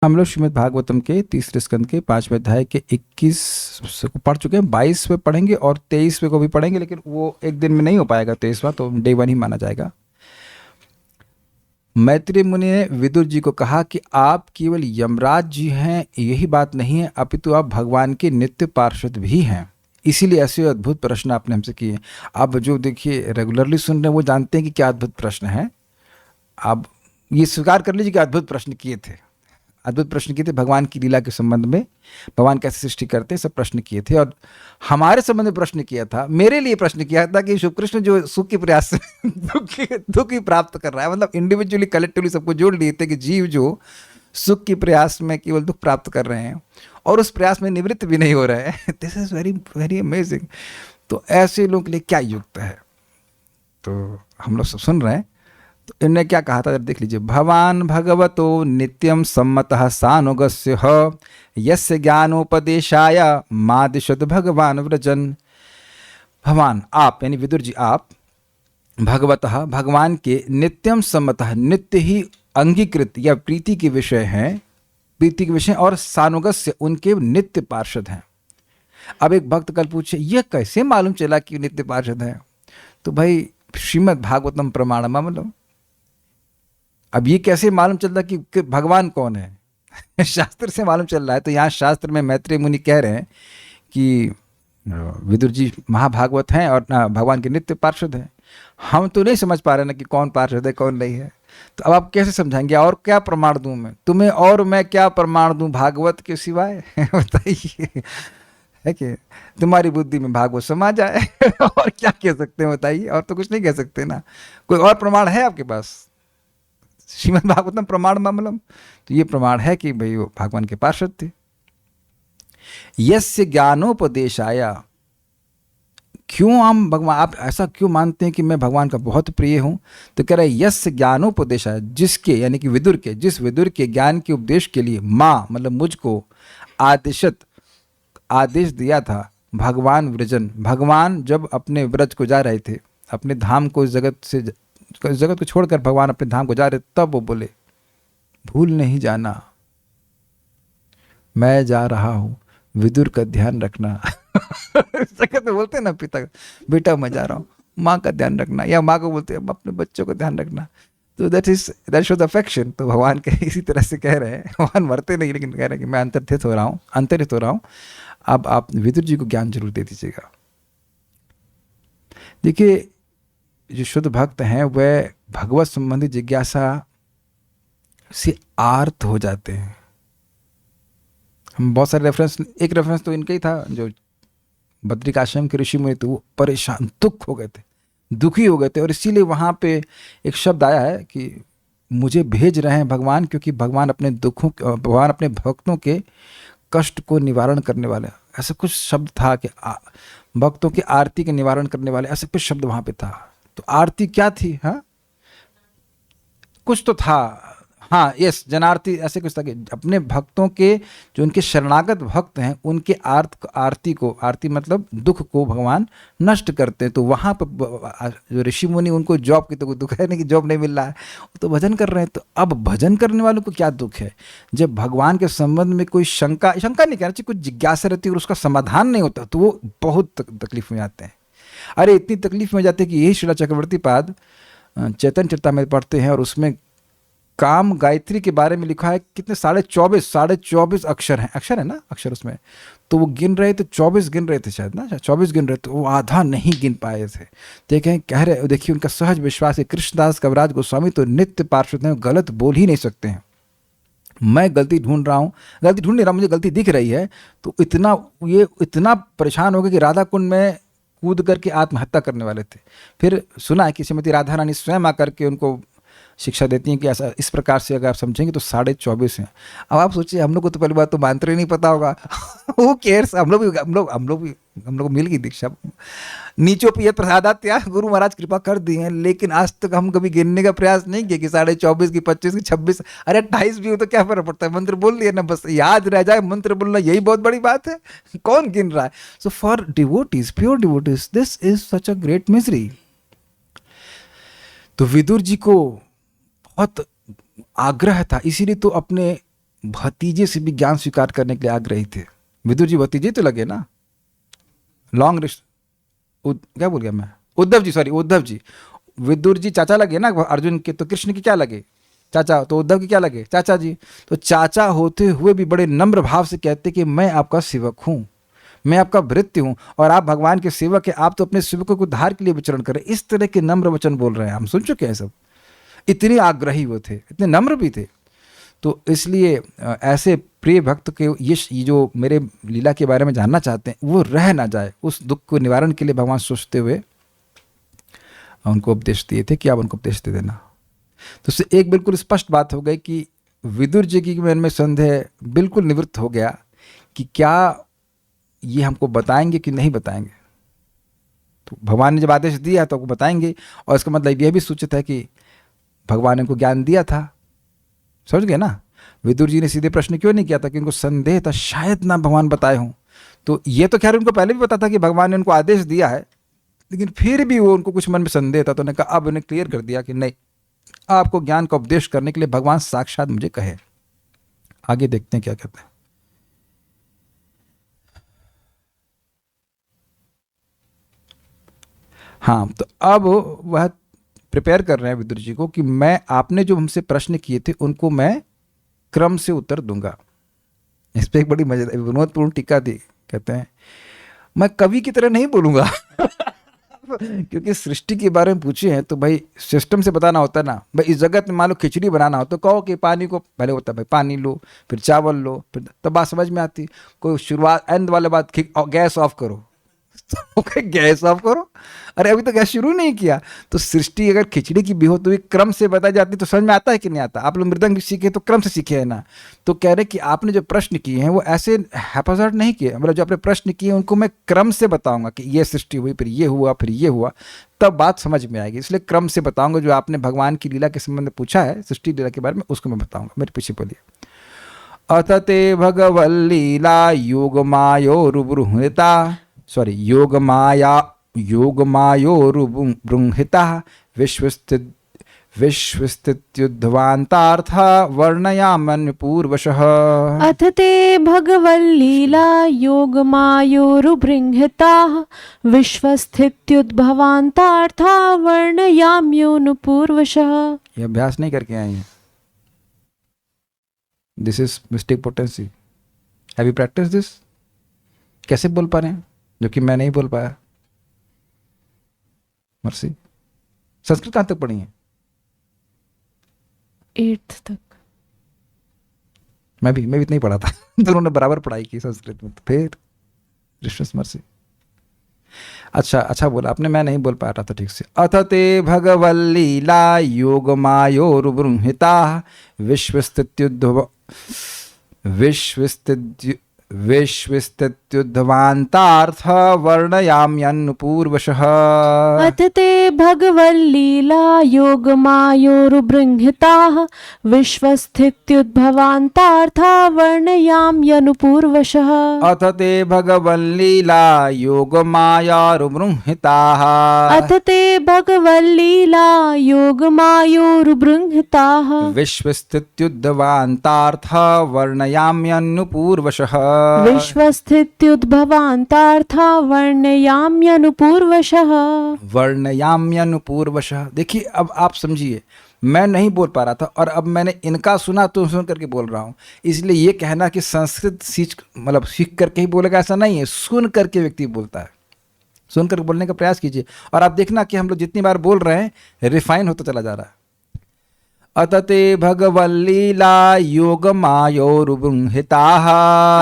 हम लोग श्रीमद् भागवतम के तीसरे स्कंद के 5वें अध्याय के 21 को पढ़ चुके हैं। 22वें पढ़ेंगे और 23वें को भी पढ़ेंगे, लेकिन वो एक दिन में नहीं हो पाएगा। 23वां तो डे 1 ही माना जाएगा। मैत्रेय मुनि ने विदुर जी को कहा कि आप केवल यमराज जी हैं, यही बात नहीं है, अपितु आप भगवान के नित्य पार्षद भी हैं। इसीलिए ऐसे अद्भुत प्रश्न आपने हमसे किए। आप जो देखिए रेगुलरली सुन रहे हैं वो जानते हैं कि क्या अद्भुत प्रश्न है। आप ये स्वीकार कर लीजिए कि अद्भुत प्रश्न किए थे। अद्भुत प्रश्न किए थे भगवान की लीला के संबंध में, भगवान कैसे सृष्टि करते हैं, सब प्रश्न किए थे। और हमारे संबंध में प्रश्न किया था, मेरे लिए प्रश्न किया था कि शुभ कृष्ण जो सुख के प्रयास से दुख ही प्राप्त कर रहा है, मतलब इंडिविजुअली कलेक्टिवली सबको जोड़ लिए थे कि जीव जो सुख के प्रयास में केवल दुख प्राप्त कर रहे हैं और उस प्रयास में निवृत्त भी नहीं हो रहे हैं। This is very very amazing. तो ऐसे लोगों के लिए क्या युक्त है, तो हम लोग सब सुन रहे हैं। तो इन्होंने क्या कहा था, देख लीजिए। भवान भगवतो नित्यम सम्मतः सानुगस्य यस्य ज्ञानोपदेशाय मादिशद भगवान व्रजन। भगवान आप यानी विदुर जी, आप भगवतः भगवान के नित्यम सम्मतः नित्य ही अंगीकृत या प्रीति के विषय हैं, प्रीति के विषय, और सानुगस्य उनके नित्य पार्षद हैं। अब एक भक्त कल पूछे यह कैसे मालूम चला कि नित्य पार्षद है, तो भाई श्रीमद् भागवतम प्रमाणम, मतलब अब ये कैसे मालूम चलता कि भगवान कौन है? शास्त्र से मालूम चल रहा है। तो यहाँ शास्त्र में मैत्रेय मुनि कह रहे हैं कि विदुर जी महाभागवत हैं और भगवान के नित्य पार्षद हैं। हम तो नहीं समझ पा रहे ना कि कौन पार्षद है कौन नहीं है। तो अब आप कैसे समझाएंगे? और क्या प्रमाण दूं मैं तुम्हें, और मैं क्या प्रमाण दूं भागवत के सिवाय? बताइए, है कि तुम्हारी बुद्धि में भागवत समा जाए। और क्या कह सकते हैं बताइए? और तो कुछ नहीं कह सकते ना। कोई और प्रमाण है आपके पास? श्रीमद् भागवतम प्रमाण मामलम, तो ये प्रमाण है कि भाई वो भगवान के पार्षद थे। यस्य ज्ञानोपदेशाय, क्यों हम भगवान, आप ऐसा क्यों मानते हैं कि मैं भगवान का बहुत प्रिय हूं? तो कह रहे हैं यस्य ज्ञानोपदेशाय, जिसके यानी कि विदुर के, जिस विदुर के ज्ञान के उपदेश के लिए माँ मतलब मुझको आदिशत आदेश दिया था भगवान व्रजन, भगवान जब अपने व्रज को जा रहे थे, अपने धाम को, जगत को छोड़कर भगवान अपने धाम को जा रहे, तब वो बोले भूल नहीं जाना, मैं जा रहा हूं, विदुर का ध्यान रखना। जगत में बोलते हैं ना पिता, बेटा मैं जा रहा हूँ, माँ का ध्यान रखना, या माँ को बोलते हैं अपने बच्चों का ध्यान रखना। तो दैट शोज अफेक्शन। तो भगवान के इसी तरह से कह रहे हैं, भगवान मरते नहीं लेकिन कह रहे हैं कि मैं अंतर्हित हो रहा हूँ, अब आप विदुर जी को ज्ञान जरूर दे दीजिएगा। देखिए जो शुद्ध भक्त हैं वह भगवत संबंधी जिज्ञासा से आर्त हो जाते हैं। हम बहुत सारे रेफरेंस, एक रेफरेंस तो इनका ही था, जो बद्रिकाश्रम के ऋषि मुनि थे वो परेशान, दुखी हो गए थे, और इसीलिए वहाँ पे एक शब्द आया है कि मुझे भेज रहे हैं भगवान, क्योंकि भगवान अपने भगवान अपने भक्तों के कष्ट को निवारण करने वाले, ऐसा कुछ शब्द था कि भक्तों की आरती के निवारण करने वाले, ऐसा कुछ शब्द वहाँ पे था। तो आरती क्या थी? हाँ कुछ तो था, हाँ यस, जनारती, ऐसे कुछ था कि अपने भक्तों के, जो उनके शरणागत भक्त हैं, उनके आरती मतलब दुख को भगवान नष्ट करते हैं। तो वहाँ पर जो ऋषि मुनि, उनको जॉब की तो दुख है नहीं कि जॉब नहीं मिल रहा है, तो भजन कर रहे हैं। तो अब भजन करने वालों को क्या दुख है? जब भगवान के संबंध में कोई शंका नहीं कहना चाहिए, कुछ जिज्ञासा रहती है और उसका समाधान नहीं होता, तो वो बहुत तकलीफ में आते हैं। अरे इतनी तकलीफ में जाते हैं कि यही श्रीला चक्रवर्ती पाद चैतन्य चरितामृत पढ़ते हैं, और उसमें काम गायत्री के बारे में लिखा है, कितने 24.5 अक्षर है ना, अक्षर उसमें। तो वो गिन रहे थे, 24 गिन रहे थे शायद ना, 24 गिन रहे थे, वो आधा नहीं गिन पाए थे। देखें, कह रहे, देखिए उनका सहज विश्वास है। कृष्णदास कविराज गोस्वामी तो नित्य पार्षद हैं, गलत बोल ही नहीं सकते हैं। मैं गलती ढूंढ नहीं रहा, मुझे गलती दिख रही है। तो इतना परेशान हो गए कि राधा कुंड में कूद करके आत्महत्या करने वाले थे। फिर सुना है कि श्रीमती राधा रानी स्वयं आकर के उनको शिक्षा देती हैं कि ऐसा, इस प्रकार से अगर आप समझेंगे तो 24.5 हैं। अब आप सोचिए, हम लोग को तो पहली बात तो मंत्र ही नहीं पता होगा। Who cares? हम लोग को मिल गई दीक्षा, नीचो पियत प्रसादात्या, गुरु महाराज कृपा कर दी है, लेकिन आज तक हम कभी गिनने का प्रयास नहीं किया कि 24.5 की 25 की 26, अरे 28 भी हो तो क्या फर्क पड़ता है, मंत्र बोल लिया ना, बस याद रह जाए, मंत्र बोलना यही बहुत बड़ी बात है। कौन गिन रहा है? So for devotees, pure devotees, this is such a great misery. तो विदुर जी को बहुत आग्रह था, इसीलिए तो अपने भतीजे से भी ज्ञान स्वीकार करने के लिए आग्रही थे। विदुर जी भतीजे तो लगे ना, लॉन्ग क्या बोल गया मैं, उद्धव जी, सॉरी उद्धव जी। विदुर जी चाचा लगे ना अर्जुन के, तो कृष्ण की क्या लगे, चाचा। तो उद्धव की क्या लगे, चाचा जी। तो चाचा होते हुए भी बड़े नम्र भाव से कहते कि मैं आपका सेवक हूँ, मैं आपका भृत्य हूँ और आप भगवान के सेवक हैं, आप तो अपने सेवकों को उद्धार के लिए विचरण करें। इस तरह के नम्र वचन बोल रहे हैं, हम सुन चुके हैं सब। इतने आग्रही वो थे, इतने नम्र भी थे। तो इसलिए ऐसे प्रिय भक्त के ये जो मेरे लीला के बारे में जानना चाहते हैं वो रह ना जाए, उस दुख को निवारण के लिए भगवान सोचते हुए उनको उपदेश दिए थे कि आप उनको उपदेश दे देना। तो उससे एक बिल्कुल स्पष्ट बात हो गई कि विदुर जी की मन में संदेह बिल्कुल निवृत्त हो गया कि क्या ये हमको बताएंगे कि नहीं बताएंगे। तो भगवान ने जब आदेश दिया तो आपको बताएंगे, और इसका मतलब यह भी सूचित है कि भगवान ने उनको ज्ञान दिया था। समझ गए ना। विदुर जी ने सीधे प्रश्न क्यों नहीं किया था, कि उनको संदेह था शायद ना भगवान बताए हों। तो ये तो खैर उनको पहले भी पता था कि भगवान ने उनको आदेश दिया है, लेकिन फिर भी वो उनको कुछ मन में संदेह था। तो उन्होंने कहा, अब उन्हें क्लियर कर दिया कि नहीं, आपको ज्ञान का उपदेश करने के लिए भगवान साक्षात मुझे कहे। आगे देखते हैं क्या कहते हैं। हाँ, तो अब वह प्रिपेयर कर रहे हैं विदुर जी को कि मैं, आपने जो हमसे प्रश्न किए थे उनको मैं क्रम से उत्तर दूंगा। इस पर एक बड़ी मजेदार विनोदपूर्ण टीका दी। कहते हैं, मैं कवि की तरह नहीं बोलूंगा क्योंकि सृष्टि के बारे में पूछे हैं तो भाई सिस्टम से बताना होता है ना। भाई इस जगत में मान लो खिचड़ी बनाना हो तो कहो कि पानी को पहले होता है भाई पानी लो, फिर चावल लो, फिर तब बात समझ में आती। कोई शुरुआत एंड वाले बात, गैस ऑफ करो गैस ऑफ करो, अरे अभी तो गैस शुरू नहीं किया। तो सृष्टि अगर खिचड़ी की भी हो तो ये क्रम से बताई जाती तो समझ में आता है कि नहीं आता। आप लोग मृदंग सीखे तो क्रम से सीखे है ना। तो कह रहे कि आपने जो प्रश्न किए हैं वो ऐसे हैपाजार्ड नहीं किए, मतलब जो आपने प्रश्न किए उनको मैं क्रम से बताऊंगा कि ये सृष्टि हुई, फिर ये हुआ, फिर ये हुआ, तब बात समझ में आएगी। इसलिए क्रम से बताऊंगा। जो आपने भगवान की लीला के संबंध में पूछा है, सृष्टि लीला के बारे में, उसको मैं बताऊंगा। मेरे पीछे बोलिए। अथ ते भगवल्लीला योगमायोरुबृहृता, सॉरी योगमायोरुबृंहिता विश्वस्थित्युद्धवान्तार्थ वर्णयामन्यपूर्वशः। अथ ते भगवल्लीला योगमायोरुबृंहिताः विश्वस्थित्युद्भवान्तार्था वर्णयाम्योऽनुपूर्वशः। ये अभ्यास नहीं करके आए हैं। This is mistake potency. Have you practice this? कैसे बोल पा रहे हैं जो कि मैं नहीं बोल पाया? मर्सी, संस्कृत कहां तक पढ़ी है? 8th तक। मैं भी इतना ही पढ़ा था दोनों ने बराबर पढ़ाई की संस्कृत में। तो फिर ऋषिस मर्सी। अच्छा बोला आपने, मैं नहीं बोल पा रहा था ठीक से। अथ ते भगवल्लीला योगमायोरुबृंहिता विश्वस्थित्युद्धवान्तार्थ वर्णयाम्यनुपूर्वशः। अथ ते भगवल्लीला योगमायोरुबृंहिताः विश्वस्थित्युद्भवान्तार्था वर्णयाम्यनुपूर्वशः। अथ ते भगवल्लीला योगमायोरुबृंहिताः अथ ते भगवल्लीला योगमायोरुबृंहिताः विश्वस्थित्युद्धवान्तार्थ वर्णयाम्यनुपूर्वशः। विश्वस्थित्युद्भवान्तार्था वर्णयाम्यनुपूर्वशः। वर्णयाम्यनुपूर्वशः। देखिए अब आप समझिए, मैं नहीं बोल पा रहा था और अब मैंने इनका सुना तो सुन करके बोल रहा हूँ। इसलिए ये कहना कि संस्कृत सीख करके ही बोलेगा, ऐसा नहीं है। सुन करके व्यक्ति बोलता है। सुन कर बोलने का प्रयास कीजिए और आप देखना कि हम लोग जितनी बार बोल रहे हैं रिफाइन होता चला जा रहा है। अथ ते भगवल्लीला योगमायोरुबृंहिताः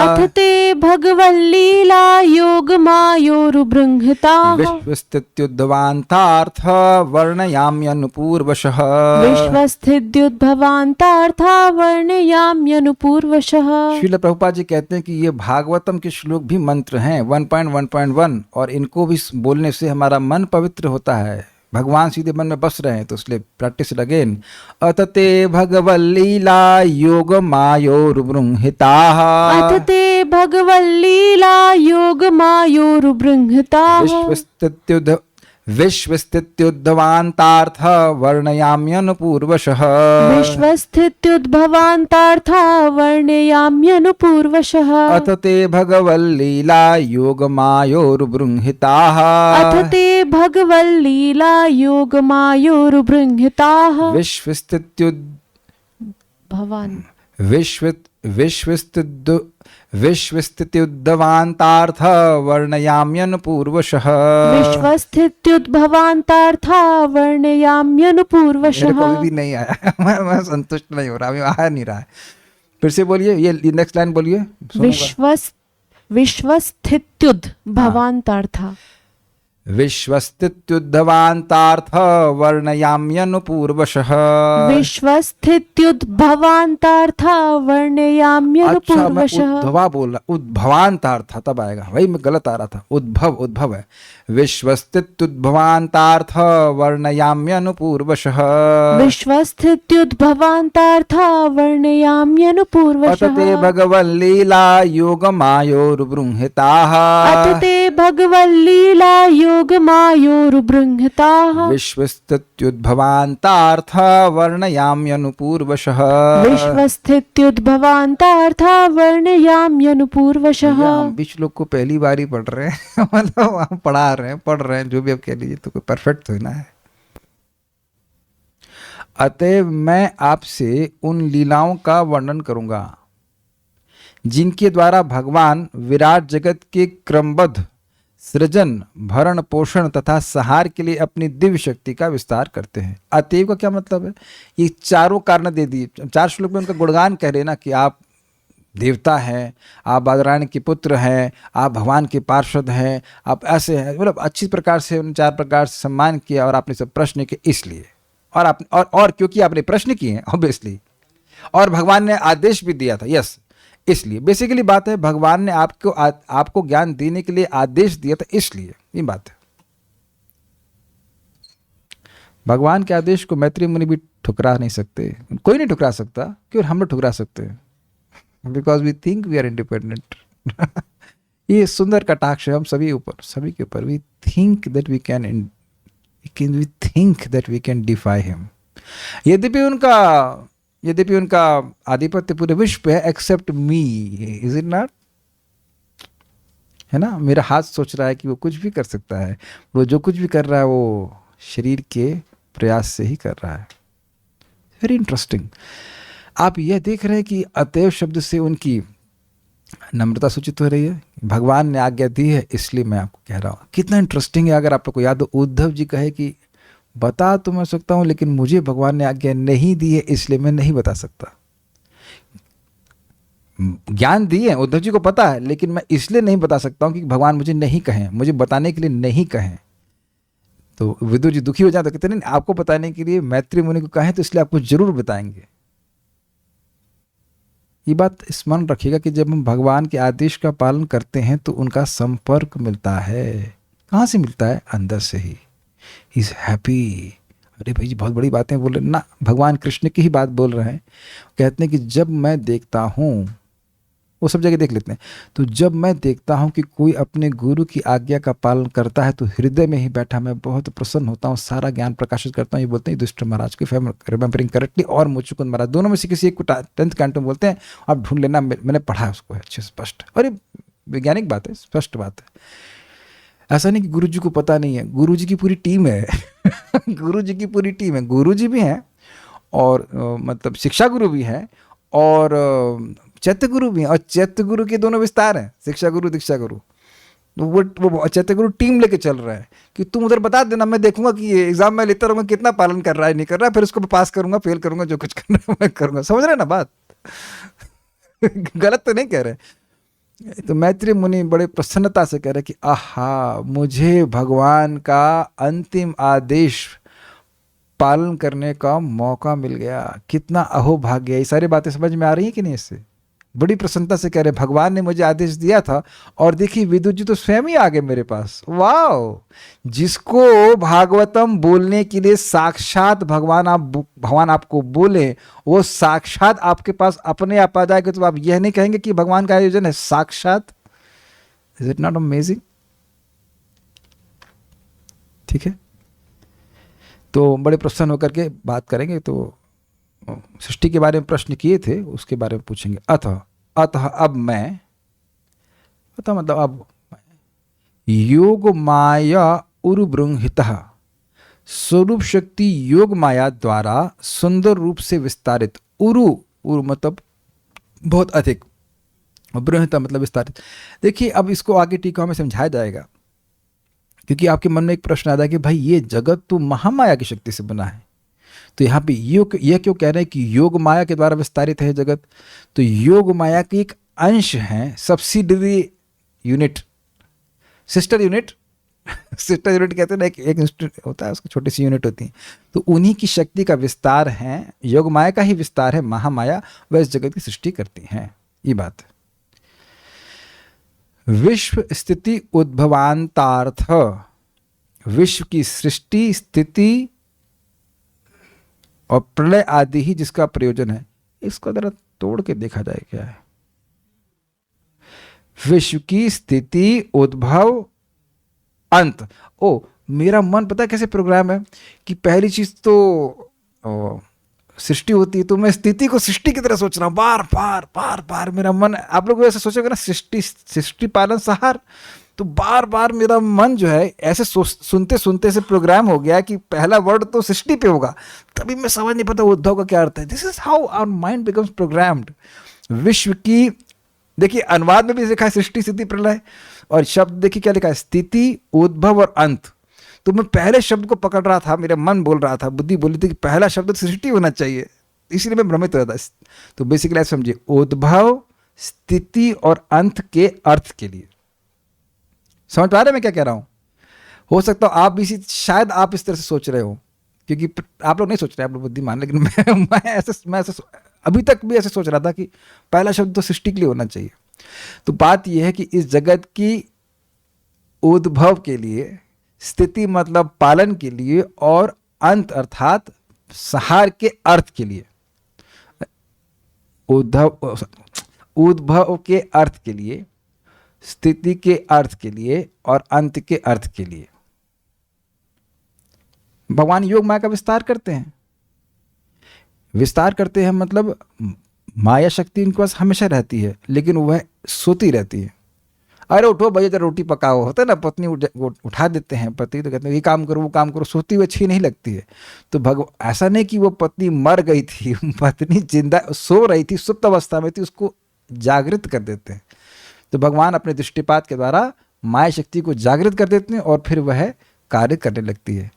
अथ ते भगवल्लीला योगमायोरुबृंहिताः विश्वस्थित्युद्धवान्तार्थ वर्णयाम्यनुपूर्वशः। विश्वस्थित्युद्भवान्तार्था वर्णयाम्यनुपूर्वशः। श्रील प्रभुपाद जी कहते हैं कि ये भागवतम के श्लोक भी मंत्र हैं 1.1.1 और इनको भी बोलने से हमारा मन पवित्र होता है, भगवान सीधे मन में बस रहे हैं। तो इसलिए प्रैक्टिस इट अगेन। अथ ते भगवल्लीला योगमायोरुबृंहिताः अथ ते भगवल्लीला योगमायोरुबृंहिताः विश्वस्थित्युद्भवान्तार्थ वर्णयाम्यनुपूर्वशः। विश्वस्थित्युद्भवान्तार्था वर्णयाम्यनुपूर्वशः। अथ ते भगवल्लीला योगमायोर्बृंहिताः। अथ ते भगवल्लीला योगमायोर्बृंहिताः। भवान् विश्वस्थित्युद्भवान्तार्थ वर्णयाम्यनुपूर्वशः। विश्वस्थित्युद्भवान्तार्था वर्णयाम्यनुपूर्वशः। मेरे को भी नहीं आया मैं संतुष्ट नहीं हो रहा, अभी आ नहीं रहा है। फिर से बोलिए, ये नेक्स्ट लाइन बोलिए। विश्वस्थित्युद्भवान्तार्था। विश्वस्थित्युद्भवान्तार्थ वर्णयाम्यनुपूर्वशः। विश्वस्थित्युद्भवान्तार्था वर्णयाम्यनुपूर्वशः। अच्छा, मैं उद्भवा बोल रहा, उद्भवान्तार्थ तब आएगा, वही मैं गलत आ रहा था। उद्भव है। विश्वस्थित्युद्भवान्तार्थ वर्णयाम्यनुपूर्वशः। विश्वस्थित्युद्भवान्तार्था वर्णयाम्यनुपूर्वशः। अथ ते भगवल्लीला योगमायोर्बृंहिताः। अथ ते भगवल्लीला योगमायोर्बृंहिताः। विश्वस्थित्युद्भवान्तार्थ वर्णयाम्यनुपूर्वशः। विश्वस्थित्युद्भवान्तार्था वर्णयाम्यनुपूर्वशः। हम भी श्लोक को पहली बार ही पढ़ रहे हैं मतलब हम पढ़ रहे हैं जो भी आप कह लीजिए, तो कोई परफेक्ट तो ना है। अतः मैं आपसे उन लीलाओं का वर्णन करूंगा जिनके द्वारा भगवान विराट जगत के क्रमबद्ध सृजन, भरण पोषण तथा सहार के लिए अपनी दिव्य शक्ति का विस्तार करते हैं। अतएव का क्या मतलब है? ये चारों कारण दे दिए, 4 श्लोक में उनका गुणगान कह रहे ना कि आप देवता हैं, आप बादरायण के पुत्र हैं, आप भगवान के पार्षद हैं, आप ऐसे हैं, मतलब अच्छी प्रकार से उन 4 प्रकार से सम्मान किया और आपने सब प्रश्न किए इसलिए, और आप और क्योंकि आपने प्रश्न किए हैं ऑब्वियसली, और भगवान ने आदेश भी दिया था, यस, इसलिए बेसिकली बात है भगवान ने आपको ज्ञान देने के लिए आदेश दिया था, इसलिए ये बात है। भगवान के आदेश को मैत्रेय मुनि भी ठुकरा नहीं सकते, कोई नहीं ठुकरा सकता, क्यों हम लोग ठुकरा सकते हैं? Because we think we are independent ये सुंदर कटाक्ष है हम सभी के ऊपर। We think that we can defy him. यद्यपि उनका आधिपत्य पूरे विश्व पे है except me, is it not? है ना, मेरा हाथ सोच रहा है कि वो कुछ भी कर सकता है, वो जो कुछ भी कर रहा है वो शरीर के प्रयास से ही कर रहा है। Very interesting. आप यह देख रहे हैं कि अतएव शब्द से उनकी नम्रता सूचित हो रही है। भगवान ने आज्ञा दी है इसलिए मैं आपको कह रहा हूँ। कितना इंटरेस्टिंग है। अगर आप लोग को याद हो, उद्धव जी कहे कि बता तो मैं सकता हूँ लेकिन मुझे भगवान ने आज्ञा नहीं दी है इसलिए मैं नहीं बता सकता। ज्ञान दिए उद्धव जी को पता है, लेकिन मैं इसलिए नहीं बता सकता हूँ कि भगवान मुझे नहीं कहें, मुझे बताने के लिए नहीं कहें। तो विदुर जी दुखी हो जाते, कहते नहीं आपको बताने के लिए मैत्रेय मुनि को कहें तो इसलिए आपको जरूर बताएंगे। ये बात स्मरण रखिएगा कि जब हम भगवान के आदेश का पालन करते हैं तो उनका संपर्क मिलता है। कहाँ से मिलता है? अंदर से ही। He is happy. अरे भाई जी बहुत बड़ी बातें बोल रहे ना, भगवान कृष्ण की ही बात बोल रहे हैं। कहते हैं कि जब मैं देखता हूँ, वो सब जगह देख लेते हैं, तो जब मैं देखता हूँ कि कोई अपने गुरु की आज्ञा का पालन करता है तो हृदय में ही बैठा मैं बहुत प्रसन्न होता हूँ, सारा ज्ञान प्रकाशित करता हूँ। ये बोलते हैं युधिष्ठिर महाराज के, रिमेम्बरिंग करेक्टली, और मुचुकुंद महाराज, दोनों में से किसी एक को 10th कैंटो में बोलते हैं। आप ढूंढ लेना, मैंने पढ़ा है उसको अच्छे स्पष्ट, और ये वैज्ञानिक बात है, स्पष्ट बात है। ऐसा नहीं कि गुरु जी को पता नहीं है, गुरु जी की पूरी टीम है गुरु जी की पूरी टीम है। गुरु जी भी हैं और मतलब शिक्षा गुरु भी हैं और चैत्य गुरु भी हैं, और चैत्य गुरु के दोनों विस्तार हैं, शिक्षा गुरु दीक्षा गुरु। तो वो चैत्य गुरु टीम लेके चल रहा है कि तुम उधर बता देना, मैं देखूंगा कि ये एग्जाम में लेता रहूंगा कितना पालन कर रहा है नहीं कर रहा है, फिर उसको पास करूंगा फेल करूंगा, जो कुछ करना है मैं करूंगा। समझ रहे हैं ना बात गलत तो नहीं कह रहे। तो मैत्रेय मुनि बड़े प्रसन्नता से कह रहे कि आहा, मुझे भगवान का अंतिम आदेश पालन करने का मौका मिल गया, कितना अहोभाग्य है। ये सारी बातें समझ में आ रही हैं कि नहीं? इससे बड़ी प्रसन्नता से कह रहे भगवान ने मुझे आदेश दिया था और देखिए विदुर जी तो स्वयं ही आ गए मेरे पास। वाओ! जिसको भागवतम बोलने के लिए साक्षात भगवान आपको बोले, वो साक्षात आपके पास अपने आप आ जाएगा, तो आप यह नहीं कहेंगे कि भगवान का आयोजन है साक्षात। Is it not amazing? ठीक है, तो बड़े प्रसन्न होकर के बात करेंगे। तो सृष्टि के बारे में प्रश्न किए थे, उसके बारे में पूछेंगे। अतः अतः अब मैं, अतः मतलब अब योग माया उरुबृंहितः, स्वरूप शक्ति योग माया द्वारा सुंदर रूप से विस्तारित। उरु, उरु मतलब बहुत अधिक, बृहता मतलब विस्तारित। देखिए अब इसको आगे टीका में समझाया जाएगा, क्योंकि आपके मन में एक प्रश्न आता है कि भाई ये जगत तो महामाया की शक्ति से बना है, तो यहाँ पे यह क्यों कह रहे हैं कि योग माया के द्वारा विस्तारित है जगत? तो योग माया की एक अंश है, subsidiary unit, sister unit sister unit कहते हैं ना, एक इंस्टीट्यूट होता है, उसकी छोटी सी यूनिट होती है, तो उन्हीं की शक्ति का विस्तार है, योग माया का ही विस्तार है महामाया, वह इस जगत की सृष्टि करती हैं। ये बात है। विश्व स्थिति उद्भवांतार्थ, विश्व की सृष्टि स्थिति और प्रलय आदि ही जिसका प्रयोजन है। इसको जरा तोड़ के देखा जाए क्या है। विश्व की स्थिति, उद्भव, अंत। ओ, मेरा मन पता है कैसे प्रोग्राम है कि पहली चीज तो सृष्टि होती है, तो मैं स्थिति को सृष्टि की तरह सोच रहा हूँ, बार बार बार बार मेरा मन, आप लोग ऐसे सोचोगे ना, सृष्टि पालन सहार, तो बार बार मेरा मन जो है ऐसे सुनते सुनते से प्रोग्राम हो गया कि पहला वर्ड तो सृष्टि पे होगा, तभी मैं समझ नहीं पाता उद्धव का क्या अर्थ है। This is how our mind becomes programmed. विश्व की, देखिए अनुवाद में भी लिखा है सृष्टि स्थिति प्रलय, और शब्द देखिए क्या लिखा है, स्थिति उद्भव और अंत। तो मैं पहले शब्द को पकड़ रहा था, मेरा मन बोल रहा था, बुद्धि बोली थी कि पहला शब्द तो सृष्टि होना चाहिए, इसलिए मैं भ्रमित हो रहा था। तो बेसिकली ऐसे समझिए, उद्भव, स्थिति और अंत के अर्थ के लिए। समझ पा रहे मैं क्या कह रहा हूं? हो सकता हो आप भी शायद आप इस तरह से सोच रहे हो, क्योंकि आप लोग नहीं सोच रहे, आप लोग बुद्धिमान, लेकिन मैं ऐसे अभी तक भी ऐसे सोच रहा था कि पहला शब्द तो सृष्टि के लिए होना चाहिए। तो बात यह है कि इस जगत की उद्भव के लिए, स्थिति मतलब पालन के लिए, और अंत अर्थात संहार के अर्थ के लिए, उद्भव के अर्थ के लिए, स्थिति के अर्थ के लिए और अंत के अर्थ के लिए भगवान योग माया का विस्तार करते हैं। विस्तार करते हैं मतलब माया शक्ति इनके पास हमेशा रहती है, लेकिन वह सोती रहती है। अरे उठो भैया जरा रोटी पकाओ, होता है ना, पत्नी उठा देते हैं, पति तो कहते हैं ये काम करो वो काम करो, सोती हुई अच्छी नहीं लगती है। तो ऐसा नहीं कि वो पत्नी मर गई थी, पत्नी जिंदा सो रही थी, सुप्त अवस्था में थी, उसको जागृत कर देते हैं। तो भगवान अपने दृष्टिपात के द्वारा माया शक्ति को जागृत कर देते हैं और फिर वह कार्य करने लगती है।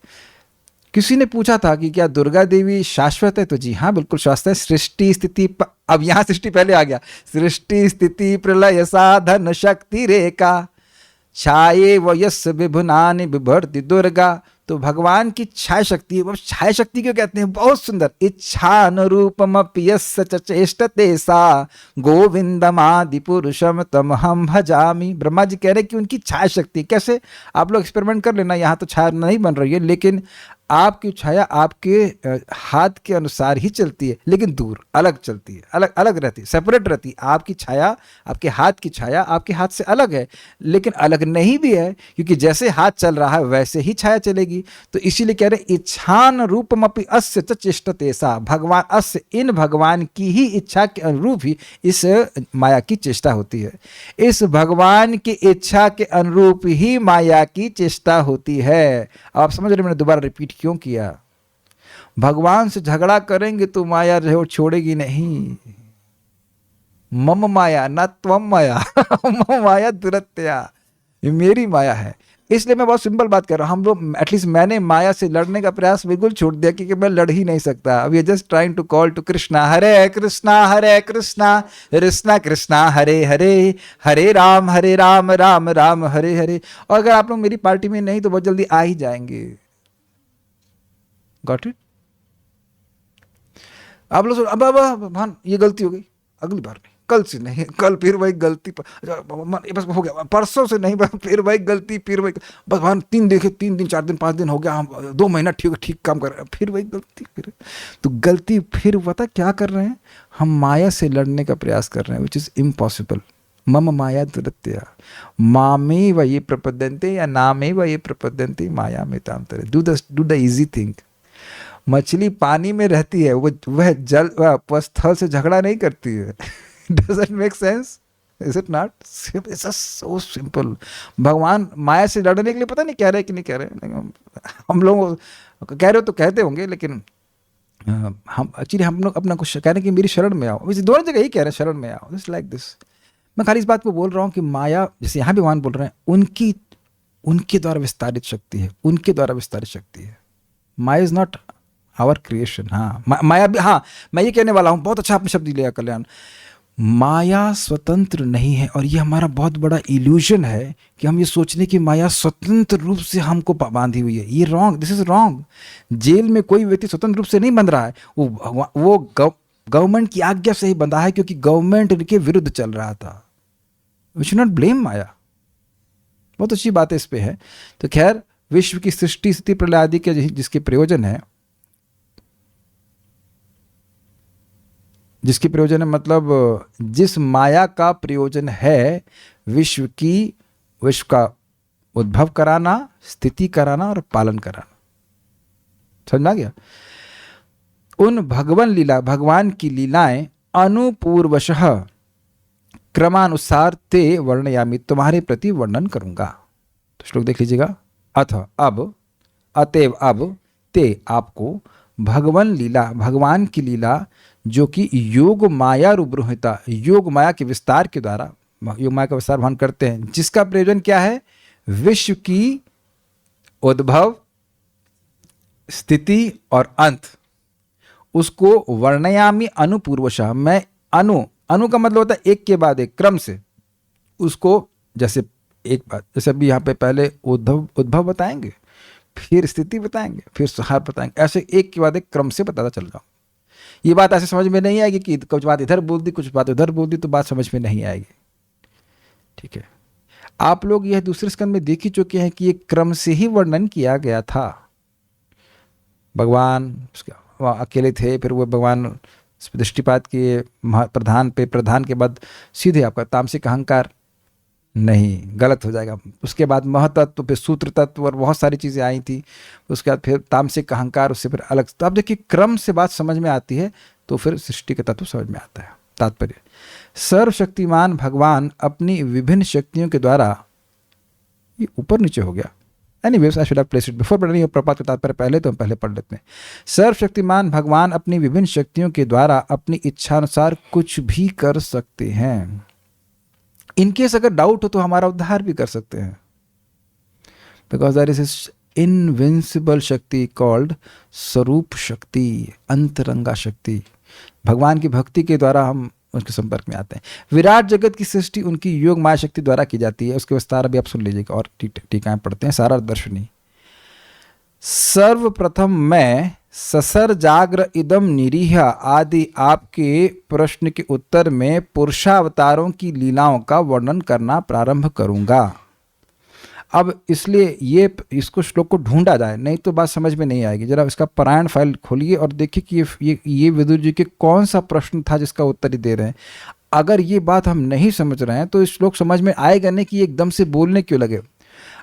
किसी ने पूछा था कि क्या दुर्गा देवी शाश्वत है? तो जी हाँ, बिल्कुल शाश्वत है। सृष्टि स्थिति, अब यहाँ सृष्टि पहले आ गया, सृष्टि स्थिति प्रलय साधन शक्ति रेखा छाये वयस विभुनानि बिभर्ति दुर्गा। तो भगवान की छाया शक्ति है। छाया शक्ति क्यों कहते हैं? बहुत सुंदर, इच्छानुरूपमपि यस्य चेष्टते सा गोविंदमादि पुरुषम तमहं भजामि। ब्रह्मा जी कह रहे हैं कि उनकी छाया शक्ति कैसे, आप लोग एक्सपेरिमेंट कर लेना, यहाँ तो छाया नहीं बन रही है, लेकिन आपकी छाया आपके हाथ के अनुसार ही चलती है, लेकिन दूर अलग चलती है, अलग अलग रहती है, सेपरेट रहती है। आपकी छाया, आपके हाथ की छाया आपके हाथ से अलग है, लेकिन अलग नहीं भी है, क्योंकि जैसे हाथ चल रहा है वैसे ही छाया चलेगी। तो इसीलिए कह रहे इच्छान रूपमपि अस्य च चेष्टते सा। भगवान अस्य, इन भगवान की ही इच्छा के अनुरूप ही इस माया की चेष्टा होती है। इस भगवान की इच्छा के अनुरूप ही माया की चेष्टा होती है। आप समझ रहे, मैंने दोबारा रिपीट क्यों किया? भगवान से झगड़ा करेंगे तो माया जो छोड़ेगी नहीं। मम माया न त्वम माया मम माया दुरत्या, ये मेरी माया है। इसलिए मैं बहुत सिंपल बात कर रहा हूँ। हम लोग, एटलीस्ट मैंने माया से लड़ने का प्रयास बिल्कुल छोड़ दिया, क्योंकि मैं लड़ ही नहीं सकता। अब ये just trying to call to Krishna, Hare Krishna Krishna Krishna Hare Hare, Hare Ram Ram Ram Hare Hare. और अगर आप लोग मेरी पार्टी में नहीं तो बहुत जल्दी आ ही जाएंगे। Got it? आप लोग अब भान ये गलती हो गई, अगली बार नहीं, कल से नहीं, कल फिर वही गलती, बस हो गया, परसों से नहीं, फिर वही गलती, फिर वही, बस भान 3 दिन 4 दिन 5 दिन हो गया, हम 2 महीना ठीक काम कर रहे हैं, फिर वही गलती, फिर तो गलती। फिर पता क्या कर रहे हैं हम? माया से लड़ने का प्रयास कर रहे हैं, विच इज इम्पॉसिबल। मम माया दुरत्या मामे व ये प्रपद्यन्ते या नामे व ये प्रपद्यन्ते माया में तांतरे। Do the easy thing. मछली पानी में रहती है, वह जल वह स्थल से झगड़ा नहीं करती है। Doesn't make sense, is it not? It's so simple. भगवान माया से लड़ने के लिए पता नहीं कह रहे कि नहीं कह रहे। हम लोग कह रहे हो तो कहते होंगे, लेकिन हम एक्चुअली हम लोग अपना कुछ कह रहे हैं कि मेरी शरण में आओ। वैसे दोनों जगह यही कह रहे हैं, शरण में आओ, जस्ट लाइक दिस। मैं खाली इस बात को बोल रहा हूँ कि माया, जैसे यहाँ भी भगवान बोल रहे हैं, उनके द्वारा विस्तारित शक्ति है, उनके द्वारा विस्तारित शक्ति है। माया इज नॉट आवर क्रिएशन। हाँ, माया भी, हाँ मैं ये कहने वाला हूँ, बहुत अच्छा आपने शब्द लिया कल्याण। माया स्वतंत्र नहीं है, और ये हमारा बहुत बड़ा इल्यूजन है कि हम ये सोचने की माया स्वतंत्र रूप से हमको बांधी हुई है। ये wrong, this is wrong. Jail में कोई व्यक्ति स्वतंत्र रूप से नहीं बंध रहा है, वो गवर्नमेंट की आज्ञा से ही बंधा है, क्योंकि गवर्नमेंट के विरुद्ध चल रहा था। वी शुड नॉट ब्लेम माया। बहुत अच्छी बात है इस पे है। तो खैर, विश्व की सृष्टि स्थिति प्रलय आदि के जिसके प्रयोजन है, मतलब जिस माया का प्रयोजन है विश्व का उद्भव कराना, स्थिति कराना और पालन कराना। समझ आ गया? उन भगवान की लीलाएं अनुपूर्वशः क्रमानुसार ते वर्णयामि, तुम्हारे प्रति वर्णन करूंगा। तो श्लोक देख लीजिएगा। अतएव अब ते आपको भगवान की लीला, जो कि योग माया रूपता, योग माया के विस्तार के द्वारा, योग माया का विस्तार भगवान करते हैं, जिसका प्रयोजन क्या है? विश्व की उद्भव, स्थिति और अंत, उसको वर्णयामि अनुपूर्वशः। मैं अनु का मतलब होता है एक के बाद एक, क्रम से उसको, जैसे एक बात, जैसे अभी यहाँ पे पहले उद्भव बताएंगे, फिर स्थिति बताएंगे, फिर संहार बताएंगे, ऐसे एक के बाद एक क्रम से बताता चल रहा हूँ। ये बात ऐसे समझ में नहीं आएगी कि कुछ बात इधर बोल दी, कुछ बात उधर बोल दी, तो बात समझ में नहीं आएगी। ठीक है, आप लोग यह दूसरे स्कंद में देख ही चुके हैं कि ये क्रम से ही वर्णन किया गया था। भगवान अकेले थे, फिर वो भगवान दृष्टिपात किए प्रधान के बाद सीधे आपका तामसिक अहंकार, नहीं गलत हो जाएगा। उसके बाद महतत्व, फिर सूत्र तत्व और बहुत सारी चीज़ें आई थी। उसके बाद फिर तामसिक अहंकार, उससे फिर अलग। तो आप देखिए, क्रम से बात समझ में आती है तो फिर सृष्टि का तत्व समझ में आता है। तात्पर्य, सर्वशक्तिमान भगवान अपनी विभिन्न शक्तियों के द्वारा, ये ऊपर नीचे हो गया, anyways I should have placed it before, but नहीं, प्रपात का तात्पर्य पहले, तो हम पहले पढ़ लेते हैं। सर्वशक्तिमान भगवान अपनी विभिन्न शक्तियों के द्वारा अपनी इच्छानुसार कुछ भी कर सकते हैं। इनकेस अगर डाउट हो तो हमारा उद्धार भी कर सकते हैं, बिकॉज देयर इज इनविंसिबल शक्ति कॉल्ड स्वरूप शक्ति, अंतरंगा शक्ति। भगवान की भक्ति के द्वारा हम उनके संपर्क में आते हैं। विराट जगत की सृष्टि उनकी योग माया शक्ति द्वारा की जाती है। उसके विस्तार अभी आप सुन लीजिएगा, और टीकाएं पढ़ते हैं। सारा दर्शनी, सर्वप्रथम मैं ससर जाग्र इदम निरीह आदि आपके प्रश्न के उत्तर में पुरुषावतारों की लीलाओं का वर्णन करना प्रारंभ करूंगा। अब इसलिए इसको श्लोक को ढूंढा जाए, नहीं तो बात समझ में नहीं आएगी। जरा इसका पारायण फाइल खोलिए और देखिए कि ये विदुर जी के कौन सा प्रश्न था जिसका उत्तर ही दे रहे हैं। अगर ये बात हम नहीं समझ रहे हैं तो इस श्लोक समझ में आएगा नहीं कि एकदम से बोलने क्यों लगे।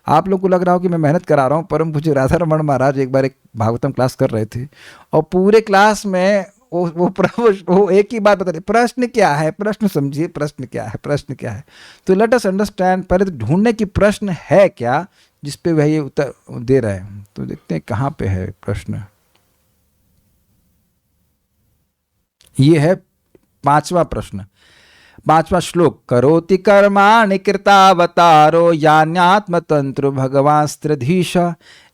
आप लोग को लग रहा हो कि मैं मेहनत करा रहा हूँ, परम पूज्य राधा रमण महाराज एक बार एक भागवतम क्लास कर रहे थे, और पूरे क्लास में वो एक ही बात बता रहे, प्रश्न क्या है, प्रश्न समझिए, प्रश्न क्या है, प्रश्न क्या है। तो लेट अस अंडरस्टैंड, पहले तो ढूंढने की प्रश्न है क्या जिस पे वह ये उत्तर दे रहे हैं। तो देखते हैं कहाँ पे है प्रश्न। ये है 5वां प्रश्न, 5वां श्लोक। करोति कर्माणि कृतावतारो यान्यात्म तंत्र भगवास्त्रधीश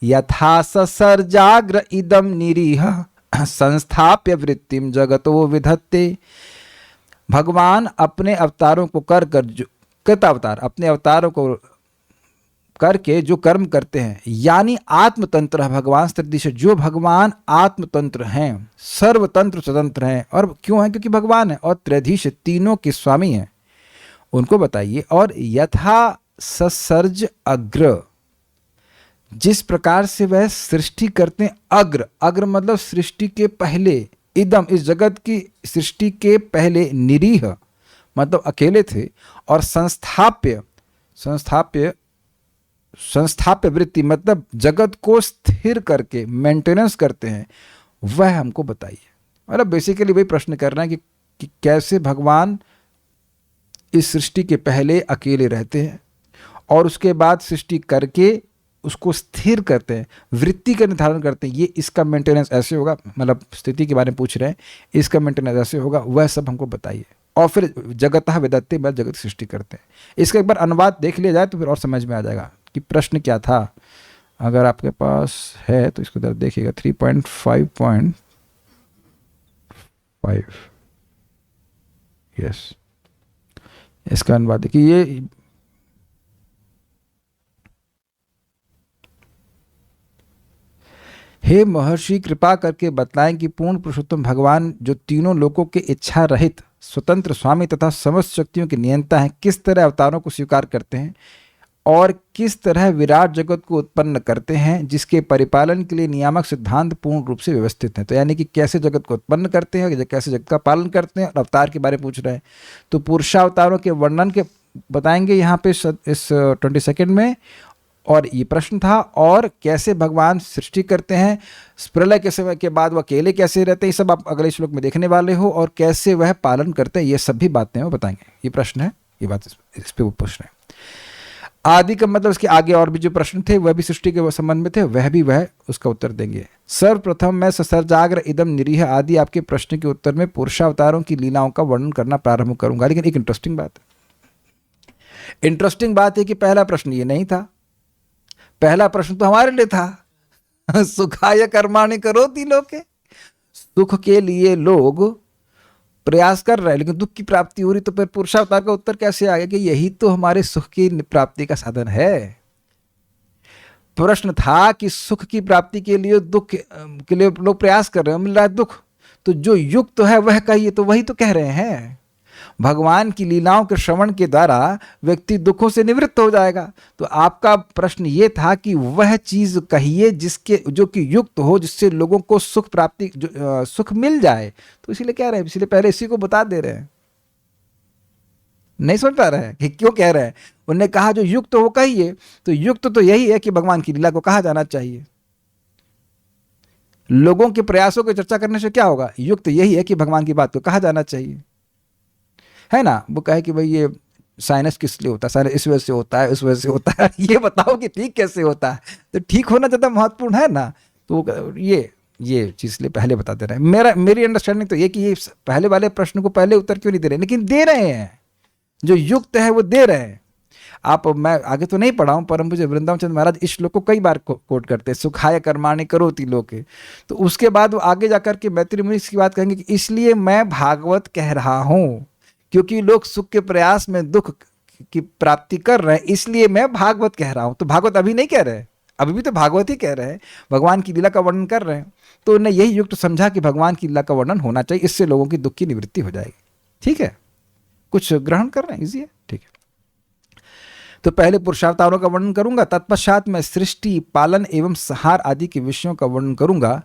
यथा ससर्जाग्र इदम निरीह संस्थाप्य वृत्तिम जगतो विधत्ते। भगवान अपने अवतारों को कृतावतार अपने अवतारों को करके जो कर्म करते हैं, यानी आत्मतंत्र भगवान सदृश, जो भगवान आत्मतंत्र हैं, सर्वतंत्र स्वतंत्र हैं। और क्यों हैं? क्योंकि भगवान है, और त्रैधीश, तीनों के स्वामी हैं। उनको बताइए। और यथा ससर्ज अग्र, जिस प्रकार से वह सृष्टि करते हैं, अग्र मतलब सृष्टि के पहले, इदम इस जगत की सृष्टि के पहले, निरीह मतलब अकेले थे, और संस्थाप्य संस्थाप्य संस्थाप्य वृत्ति मतलब जगत को स्थिर करके मेंटेनेंस करते हैं, वह हमको बताइए। मतलब बेसिकली वही प्रश्न कर रहे हैं कि कैसे भगवान इस सृष्टि के पहले अकेले रहते हैं और उसके बाद सृष्टि करके उसको स्थिर करते हैं, वृत्ति का निर्धारण करते हैं, ये इसका मेंटेनेंस ऐसे होगा, मतलब स्थिति के बारे में पूछ रहे हैं, इसका मेंटेनेंस ऐसे होगा, वह सब हमको बताइए। और फिर जगतः विदत्ते मतलब जगत सृष्टि करते हैं। इसका एक बार अनुवाद देख लिया जाए तो फिर और समझ में आ जाएगा कि प्रश्न क्या था। अगर आपके पास है तो इसको जरा देखिएगा, 3.5.5 यस, इसका अनुवाद देखिए। ये हे महर्षि, कृपा करके बतलाएं कि पूर्ण पुरुषोत्तम भगवान जो तीनों लोकों के इच्छा रहित स्वतंत्र स्वामी तथा समस्त शक्तियों के नियंता हैं, किस तरह अवतारों को स्वीकार करते हैं और किस तरह विराट जगत को उत्पन्न करते हैं, जिसके परिपालन के लिए नियामक सिद्धांत पूर्ण रूप से व्यवस्थित हैं। तो यानी कि कैसे जगत को उत्पन्न करते हैं, कैसे जगत का पालन करते हैं, और अवतार के बारे में पूछ रहे हैं। तो पुरुषावतारों के वर्णन के बताएंगे यहाँ पे इस 22 में, और ये प्रश्न था, और कैसे भगवान सृष्टि करते हैं, प्रलय के समय के बाद वह अकेले कैसे रहते हैं, ये सब आप अगले श्लोक में देखने वाले हो, और कैसे वह पालन करते हैं, ये सभी बातें वो बताएंगे। ये प्रश्न है, ये बात इस पे वो पूछ रहे हैं। आदि का मतलब इसके आगे और भी जो प्रश्न थे वह भी सृष्टि के संबंध में थे, वह उसका उत्तर देंगे। सर्वप्रथम मैं ससर्जाग्र इदम निरीह आदि आपके प्रश्न के उत्तर में पुरुषावतारों की लीलाओं का वर्णन करना प्रारंभ करूंगा। लेकिन एक इंटरेस्टिंग बात है कि पहला प्रश्न ये नहीं था, पहला प्रश्न तो हमारे लिए था। सुखाय कर्माणि करोति लोके, सुख के लिए लोग प्रयास कर रहे हैं लेकिन दुख की प्राप्ति हो रही, तो फिर पुरुषावतार का उत्तर कैसे आ गया कि यही तो हमारे सुख की प्राप्ति का साधन है। प्रश्न था कि सुख की प्राप्ति के लिए दुख के लिए लोग प्रयास कर रहे हैं, मिल रहा है दुख, तो जो युक्त है वह कहिए, तो वही तो कह रहे हैं। भगवान की लीलाओं के श्रवण के द्वारा व्यक्ति दुखों से निवृत्त हो जाएगा। तो आपका प्रश्न ये था कि वह चीज कहिए जिसके जो कि युक्त हो, जिससे लोगों को सुख प्राप्ति सुख मिल जाए। तो इसीलिए कह रहे हैं, इसीलिए पहले इसी को बता दे रहे हैं। नहीं समझ पा रहे हैं कि क्यों कह रहे हैं। उन्होंने कहा जो युक्त हो कहिए, तो युक्त तो यही है कि भगवान की लीला को कहा जाना चाहिए। लोगों के प्रयासों की चर्चा करने से क्या होगा, युक्त यही है कि भगवान की बात को कहा जाना चाहिए, है ना। वो कहे कि भाई ये साइनस किस लिए होता है, साइनस इस वजह से होता है, इस वजह से होता है, ये बताओ कि ठीक कैसे होता है। तो ठीक होना ज़्यादा महत्वपूर्ण है ना। तो ये चीज़ लिए पहले बता दे रहे हैं। मेरी अंडरस्टैंडिंग तो ये कि ये पहले वाले प्रश्न को पहले उत्तर क्यों नहीं दे रहे, लेकिन दे रहे हैं, जो युक्त है वो दे रहे हैं। मैं आगे तो नहीं पढ़ा हूँ, परम पूज्य वृंदावन चंद्र महाराज इस श्लोक को कई बार कोट करते हैं, सुखाय कर्माणि करोति लोके। तो उसके बाद वो आगे जाकर के मैत्री मुनि इसकी बात कहेंगे कि इसलिए मैं भागवत कह रहा हूँ, क्योंकि लोग सुख के प्रयास में दुख की प्राप्ति कर रहे हैं, इसलिए मैं भागवत कह रहा हूं। तो भागवत अभी नहीं कह रहे, अभी भी तो भागवत ही कह रहे हैं, भगवान की लीला का वर्णन कर रहे हैं। तो उन्हें यही युक्त समझा कि भगवान की लीला का वर्णन होना चाहिए, इससे लोगों की दुख की निवृत्ति हो जाएगी। ठीक है, कुछ ग्रहण कर रहे हैं, इजी है, ठीक है। तो पहले पुरुषावतारों का वर्णन करूंगा, तत्पश्चात मैं सृष्टि, पालन एवं संहार आदि के विषयों का वर्णन करूंगा,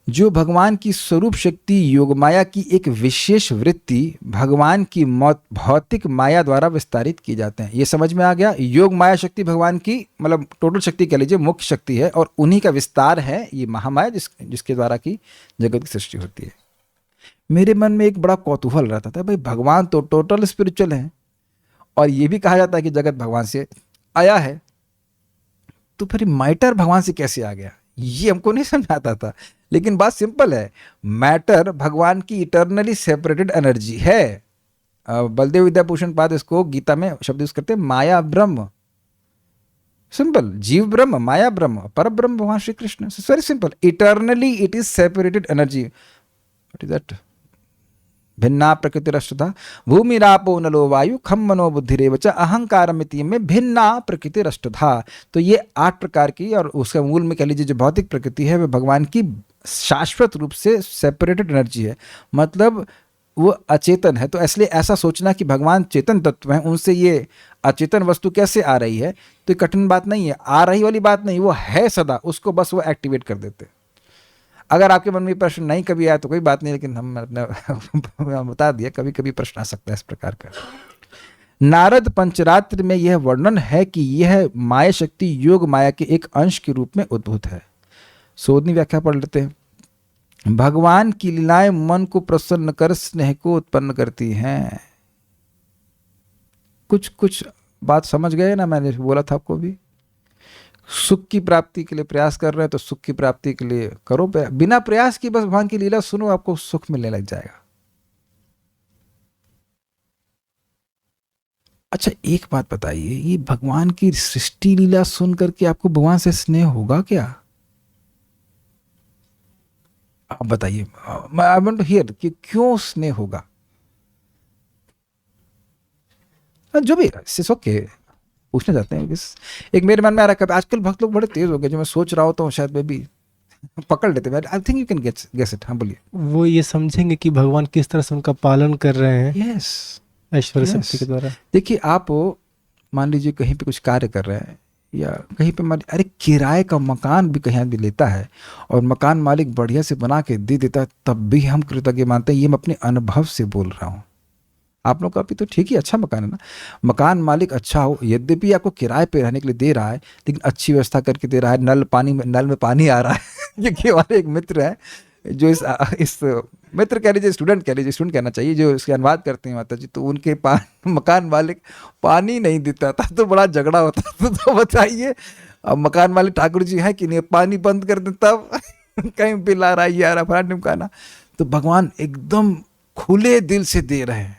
जो भगवान की स्वरूप शक्ति योगमाया की एक विशेष वृत्ति भगवान की भौतिक माया द्वारा विस्तारित की जाते हैं। ये समझ में आ गया। योग माया शक्ति भगवान की मतलब टोटल शक्ति कह लीजिए, मुख्य शक्ति है, और उन्हीं का विस्तार है ये महामाया, जिसके द्वारा की जगत की सृष्टि होती है। मेरे मन में एक बड़ा कौतूहल रहता था, भाई भगवान तो टोटल स्पिरिचुअल है, और ये भी कहा जाता है कि जगत भगवान से आया है, तो फिर मैटर भगवान से कैसे आ गया, ये हमको नहीं समझ आता था। लेकिन बात सिंपल है, मैटर भगवान की इटर्नली सेपरेटेड एनर्जी है। बलदेव विद्याभूषण पाद इसको गीता में शब्द यूज करते हैं, माया ब्रह्म। सिंपल, जीव ब्रह्म, माया ब्रह्म, पर ब्रह्म भगवान Shri Krishna. Very simple, eternally it is separated energy. What is that? भिन्ना प्रकृतिरष्टधा भूमिरापो नलो वायु खम मनो बुद्धिरेव च अहंकारमिति में भिन्ना प्रकृतिरष्टधा। तो ये 8 प्रकार की, और उसका मूल में कह लीजिए जो भौतिक प्रकृति है, वह भगवान की शाश्वत रूप से सेपरेटेड एनर्जी है, मतलब वो अचेतन है। तो इसलिए ऐसा सोचना कि भगवान चेतन तत्व हैं, उनसे ये अचेतन वस्तु कैसे आ रही है, तो ये कठिन बात नहीं है, आ रही वाली बात नहीं, वो है सदा, उसको बस वो एक्टिवेट कर देते। अगर आपके मन में प्रश्न नहीं कभी आया तो कोई बात नहीं, लेकिन हम अपने बता दिया कभी कभी प्रश्न आ सकता है इस प्रकार का। नारद पंचरात्र में यह वर्णन है कि यह माया शक्ति योग माया के एक अंश के रूप में उद्भूत है। सोधनी व्याख्या पढ़ लेते हैं। भगवान की लीलाएं मन को प्रसन्न कर स्नेह को उत्पन्न करती हैं। कुछ कुछ बात समझ गए ना, मैंने बोला था आपको भी। सुख की प्राप्ति के लिए प्रयास कर रहे हैं तो सुख की प्राप्ति के लिए करो, बिना प्रयास की बस भगवान की लीला सुनो, आपको सुख मिलने लग जाएगा। अच्छा एक बात बताइए, ये भगवान की सृष्टि लीला सुन करके आपको भगवान से स्नेह होगा क्या? आप बताइए, आई वांट टू हियर कि क्यों स्नेह होगा। जो भी ओके, पूछना चाहते हैं बस। एक मेरे मन में आ रहा है, आजकल भक्त लोग बड़े तेज हो गए, जो मैं सोच रहा होता हूँ शायद मैं भी पकड़ लेते हैं। I think you can guess it. हाँ बोलिए। वो ये समझेंगे कि भगवान किस तरह से उनका पालन कर रहे हैं यस, ऐश्वर्य Yes. शक्ति के द्वारा। देखिए आप मान लीजिए कहीं पे कुछ कार्य कर रहे हैं या कहीं पे मान, अरे किराए का मकान भी कहीं आदमी लेता है और मकान मालिक बढ़िया से बना के दे देता है, तब भी हम कृतज्ञ मानते हैं। ये मैं अपने अनुभव से बोल रहा हूँ। आप लोग का भी तो ठीक ही, अच्छा मकान है ना, मकान मालिक अच्छा हो, यद्यपि आपको किराए पे रहने के लिए दे रहा है लेकिन अच्छी व्यवस्था करके दे रहा है, नल में पानी आ रहा है। ये हमारे एक मित्र है जो इस मित्र कह लीजिए, स्टूडेंट कह लीजिए, स्टूडेंट कहना चाहिए, जो इसके अनुवाद करते हैं माता जी, तो उनके मकान मालिक पानी नहीं देता था तो बड़ा झगड़ा होता था। तो बताइए अब मकान मालिक ठाकुर जी है कि नहीं, पानी बंद कर दे तब कहीं बिल आ रहा है, ये आ रहा है, फलाना ढिमकाना। तो भगवान एकदम खुले दिल से दे रहे हैं।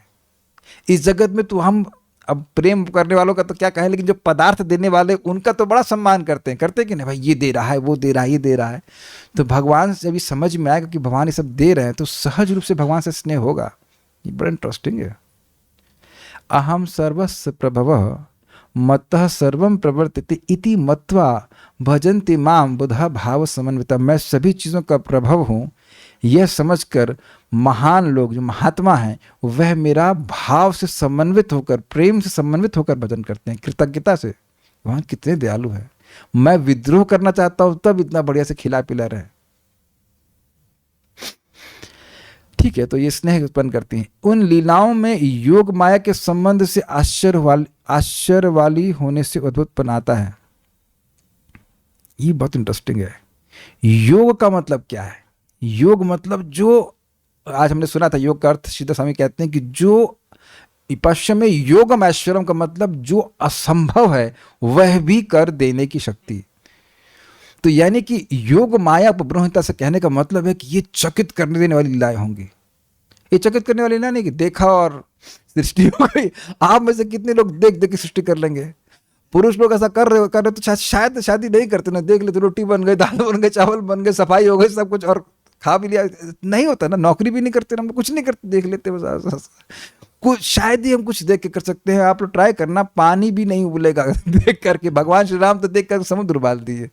इस जगत में तो हम अब प्रेम करने वालों का तो क्या कहें, लेकिन जो पदार्थ देने वाले उनका तो बड़ा सम्मान करते कि नहीं भाई, ये दे रहा है, वो दे रहा है, ये दे रहा है। तो भगवान से अभी समझ में आएगा कि भगवान ये सब दे रहे हैं तो सहज रूप से भगवान से स्नेह होगा। ये बड़ा इंटरेस्टिंग है। अहम सर्वस्य प्रभवः मत्तः सर्वम प्रवर्तते इति मत्वा भजन्ति माम बुधा भाव समन्विता। मैं सभी चीज़ों का प्रभव हूँ, यह समझकर महान लोग जो महात्मा हैं वह मेरा भाव से समन्वित होकर, प्रेम से समन्वित होकर भजन करते हैं, कृतज्ञता से। भगवान कितने दयालु है। मैं विद्रोह करना चाहता हूं तब इतना बढ़िया से खिला पिला रहे। ठीक है, तो ये स्नेह उत्पन्न करती हैं। उन लीलाओं में योग माया के संबंध से आश्चर्य वाली होने से अद्भुतपन आता है। ये बहुत इंटरेस्टिंग है। योग का मतलब क्या है? योग मतलब जो आज हमने सुना था, योग का अर्थ सीधा स्वामी कहते हैं कि जो पश्चिम में योगम ऐश्वर्यम का मतलब जो असंभव है वह भी कर देने की शक्ति। तो यानी कि योग माया उपब्रह्मता से कहने का मतलब है कि ये चकित करने देने वाली लीलाएं होंगी। ये चकित करने वाली लीला नहीं कि देखा और सृष्टि हो गई। आप में से कितने लोग देख देख के सृष्टि कर लेंगे? पुरुष लोग ऐसा कर रहे तो शायद शादी नहीं करते ना, देख लेते, रोटी बन गई, दाल बन गई, चावल बन गए, सफाई हो गई, सब कुछ और खा भी लिया। नहीं होता ना, नौकरी भी नहीं करते, हम कुछ नहीं करते, देख लेते बस। कुछ शायद ही हम कुछ देख के कर सकते हैं। आप लोग ट्राई करना, पानी भी नहीं उबलेगा देख करके। भगवान श्री राम तो देख कर समुद्र उबाल दिए।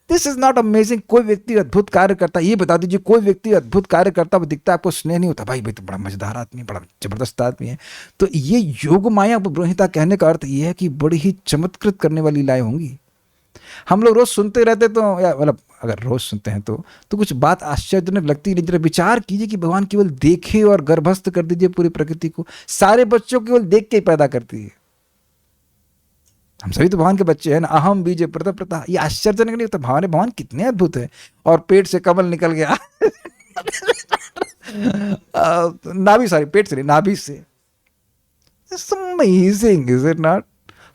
This is not amazing. कोई व्यक्ति अद्भुत कार्य करता है, ये बता दीजिए, कोई व्यक्ति अद्भुत कार्य करता हुआ दिखता है, आपको स्नेह नहीं होता? भाई तो बड़ा मजेदार आदमी, बड़ा जबरदस्त आदमी है। तो ये योग माया उपब्रह्मता कहने का अर्थ ये है कि बड़ी ही चमत्कृत करने वाली लीलाएं होंगी। हम लोग रोज सुनते रहते तो, या मतलब अगर रोज सुनते हैं तो कुछ बात आश्चर्यजनक लगती है। जरा विचार कीजिए कि भगवान केवल देखे और गर्भस्थ कर दीजिए पूरी प्रकृति को। सारे बच्चों केवल देख के ही पैदा करती है। हम सभी तो भगवान के बच्चे हैं ना। अहम बीज प्रता। ये आश्चर्यजनक नहीं होता? भगवान कितने अद्भुत है। और पेट से कमल निकल गया नाभि, सॉरी पेट से नहीं, नाभि से। Amazing, is it not?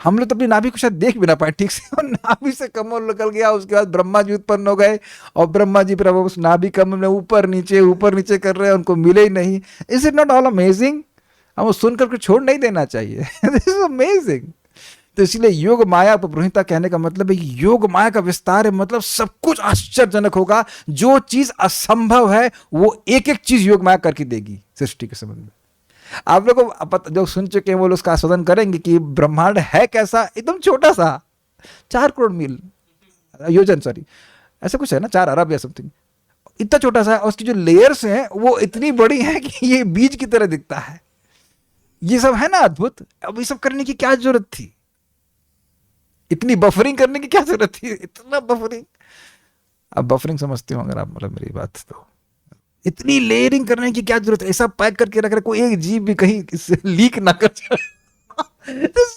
हम लोग तो अपनी नाभि को शायद देख भी ना पाए ठीक से, और नाभि से कमल निकल गया। उसके बाद ब्रह्मा जी उत्पन्न हो गए और ब्रह्मा जी प्रभु उस नाभि कमल में ऊपर नीचे कर रहे हैं, उनको मिले ही नहीं। Is it not all amazing? हम सुनकर के छोड़ नहीं देना चाहिए। This is amazing. तो इसलिए योग माया उपब्रह्मता कहने का मतलब है योग माया का विस्तार है, मतलब सब कुछ आश्चर्यजनक होगा। जो चीज असंभव है वो एक एक चीज योग माया करके देगी सृष्टि के संबंध में। आप लोग को जो सुन चुके हैं वो लोग उसका आस्वादन करेंगे कि ब्रह्मांड है कैसा, एकदम छोटा सा, 4 करोड़ मील योजन, सॉरी ऐसा कुछ है ना, 4 अरब या समथिंग, इतना छोटा सा। और उसकी जो लेयर्स हैं वो इतनी बड़ी हैं कि ये बीज की तरह दिखता है। ये सब है ना अद्भुत। अब ये सब करने की क्या जरूरत थी? इतनी बफरिंग करने की क्या जरूरत थी? इतना बफरिंग। अब बफरिंग समझते हो अगर आप, मतलब मेरी बात, तो इतनी लेयरिंग करने की क्या जरूरत है, ऐसा पैक करके रख रहे कोई एक जीव भी कहीं इससे लीक ना कर जाए।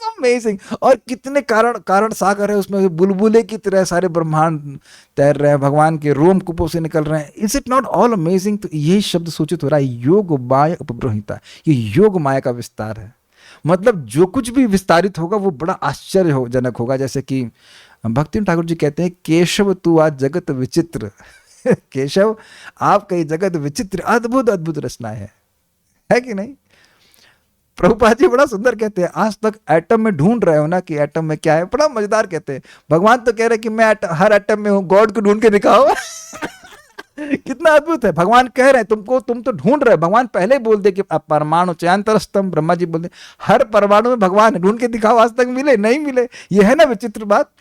अमेजिंग। और कितने कारण कारण सागर है उसमें, बुलबुले की तरह सारे ब्रह्मांड तैर रहे हैं, भगवान के रोम कूपों से निकल रहे हैं। Is it not all amazing? तो यही शब्द सूचित हो रहा है, योग माया उपब्रहिता। ये योग माया का विस्तार है। मतलब जो कुछ भी विस्तारित होगा वो बड़ा आश्चर्यजनक होगा। जैसे कि भक्ति ठाकुर जी कहते हैं, केशव तू आज जगत विचित्र। केशव आपका ये जगत विचित्र, अद्भुत अद्भुत रचनाएं है कि नहीं? प्रभुपाद जी बड़ा सुंदर कहते हैं, आज तक एटम में ढूंढ रहे हो ना कि एटम में क्या है, बड़ा मजेदार कहते हैं। भगवान तो कह रहे हैं कि मैं हर एटम में हूं, गॉड को ढूंढ के दिखाओ। कितना अद्भुत है। भगवान कह रहे हैं तुमको, तुम तो ढूंढ रहे हो। भगवान पहले बोल दे कि परमाणु चयांतरस्तम, ब्रह्मा जी बोलते हर परमाणु में भगवान है, ढूंढ के दिखाओ। आज तक मिले नहीं मिले, ये है ना विचित्र बात।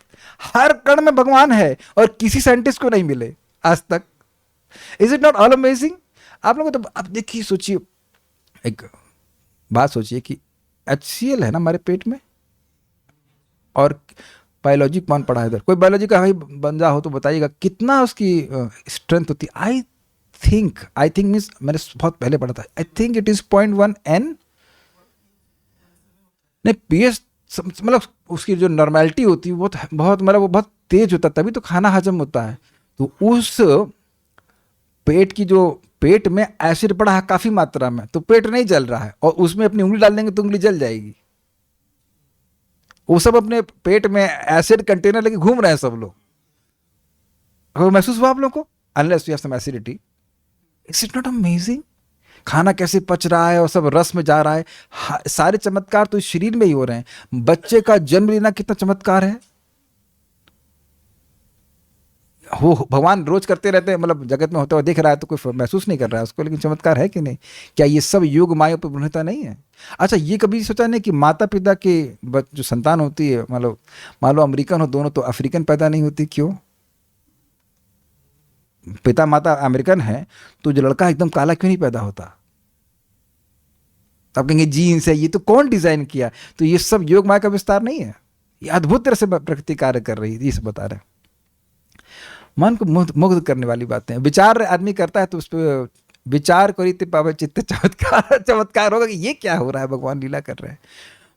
हर कण में भगवान है और किसी साइंटिस्ट को नहीं मिले आज तक। Is it not all amazing? आप लोगों को तो अब देखिए, सोचिए एक बात, सोचिए कि HCl है ना हमारे पेट में, और बायोलॉजी कौन पढ़ा है इधर? कोई बायोलॉजी का भाई बंदा हो तो बताइएगा कितना उसकी स्ट्रेंथ होती है। आई थिंक मीन्स मैंने बहुत पहले पढ़ा था, I think it is 0.1 n, नहीं pH, मतलब उसकी जो नॉर्मेलिटी होती है बहुत बहुत, मतलब वो बहुत तेज होता है, तभी तो खाना हजम होता है। तो उस पेट की जो, पेट में एसिड पड़ा है काफी मात्रा में, तो पेट नहीं जल रहा है, और उसमें अपनी उंगली डाल देंगे तो उंगली जल जाएगी। वो सब अपने पेट में एसिड कंटेनर लेके घूम रहे हैं सब लोग। अगर महसूस हुआ आप लोगों को? Unless you have some acidity. Is it not amazing? खाना कैसे पच रहा है और सब रस में जा रहा है। सारे चमत्कार तो इस शरीर में ही हो रहे हैं। बच्चे का जन्म लेना कितना चमत्कार है। हो भगवान रोज करते रहते हैं, मतलब जगत में होता हुआ दिख रहा है तो कोई महसूस नहीं कर रहा है उसको, लेकिन चमत्कार है कि नहीं? क्या ये सब योग माया पर पूर्णता नहीं है? अच्छा, ये कभी सोचा नहीं कि माता पिता के जो संतान होती है, मतलब मान लो अमेरिकन हो दोनों, तो अफ्रीकन पैदा नहीं होती? क्यों? पिता माता अमेरिकन है तो जो लड़का एकदम काला क्यों नहीं पैदा होता? आप कहेंगे जीन्स है, ये तो कौन डिजाइन किया? तो ये सब योग माया का विस्तार नहीं है? ये अद्भुत तरह से प्रकृति कार्य कर रही है, ये सब बता रहे हैं। मन को मुग्ध करने वाली बातें हैं। विचार आदमी करता है तो उस पर विचार करीते पावे चित्त चमत्कार, चमत्कार होगा कि ये क्या हो रहा है, भगवान लीला कर रहे हैं।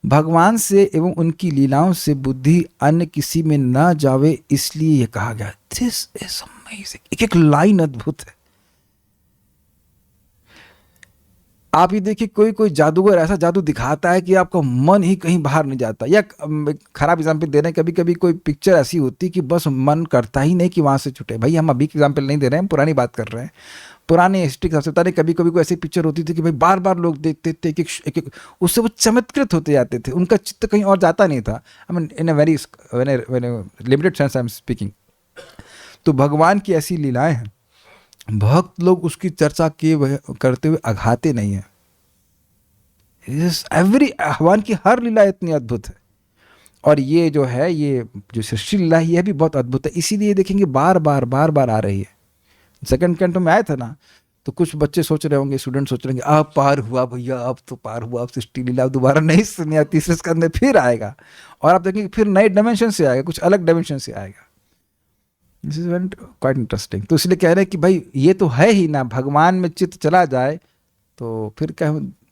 भगवान से एवं उनकी लीलाओं से बुद्धि अन्य किसी में न जावे, इसलिए ये कहा गया। This is amazing. एक एक लाइन अद्भुत है। आप ये देखिए, कोई कोई जादूगर ऐसा जादू दिखाता है कि आपका मन ही कहीं बाहर नहीं जाता। या खराब एग्जाम्पल दे रहे हैं, कभी कभी कोई पिक्चर ऐसी होती है कि बस मन करता ही नहीं कि वहाँ से छूटे। भाई हम अभी की एग्जाम्पल नहीं दे रहे हैं, पुरानी बात कर रहे हैं, पुरानी हिस्ट्री का सबसे नहीं। कभी कभी कोई ऐसी पिक्चर होती थी कि भाई बार बार लोग देखते थे, एक उससे वो चमत्कृत होते जाते थे, उनका चित्त कहीं और जाता नहीं था। I mean in a very limited sense I am speaking. तो भगवान की ऐसी लीलाएं हैं, भक्त लोग उसकी चर्चा किए करते हुए अघाते नहीं है। एवरी भगवान की हर लीला इतनी अद्भुत है। और ये जो है, ये जो सृष्टि लीला है, यह भी बहुत अद्भुत है। इसीलिए देखेंगे बार बार आ रही है। सेकंड कैंटो में आया था ना, तो कुछ बच्चे सोच रहे होंगे, स्टूडेंट सोच रहे होंगे, अब पार हुआ भैया, अब तो पार हुआ, अब सृष्टि लीला दोबारा नहीं सुनिया, तीसरे स्कंद में फिर आएगा। और आप देखेंगे फिर नए डायमेंशन से आएगा, कुछ अलग डायमेंशन से आएगा। This is quite interesting. तो इसलिए कह रहे हैं कि भाई ये तो है ही ना, भगवान में चित्त चला जाए तो फिर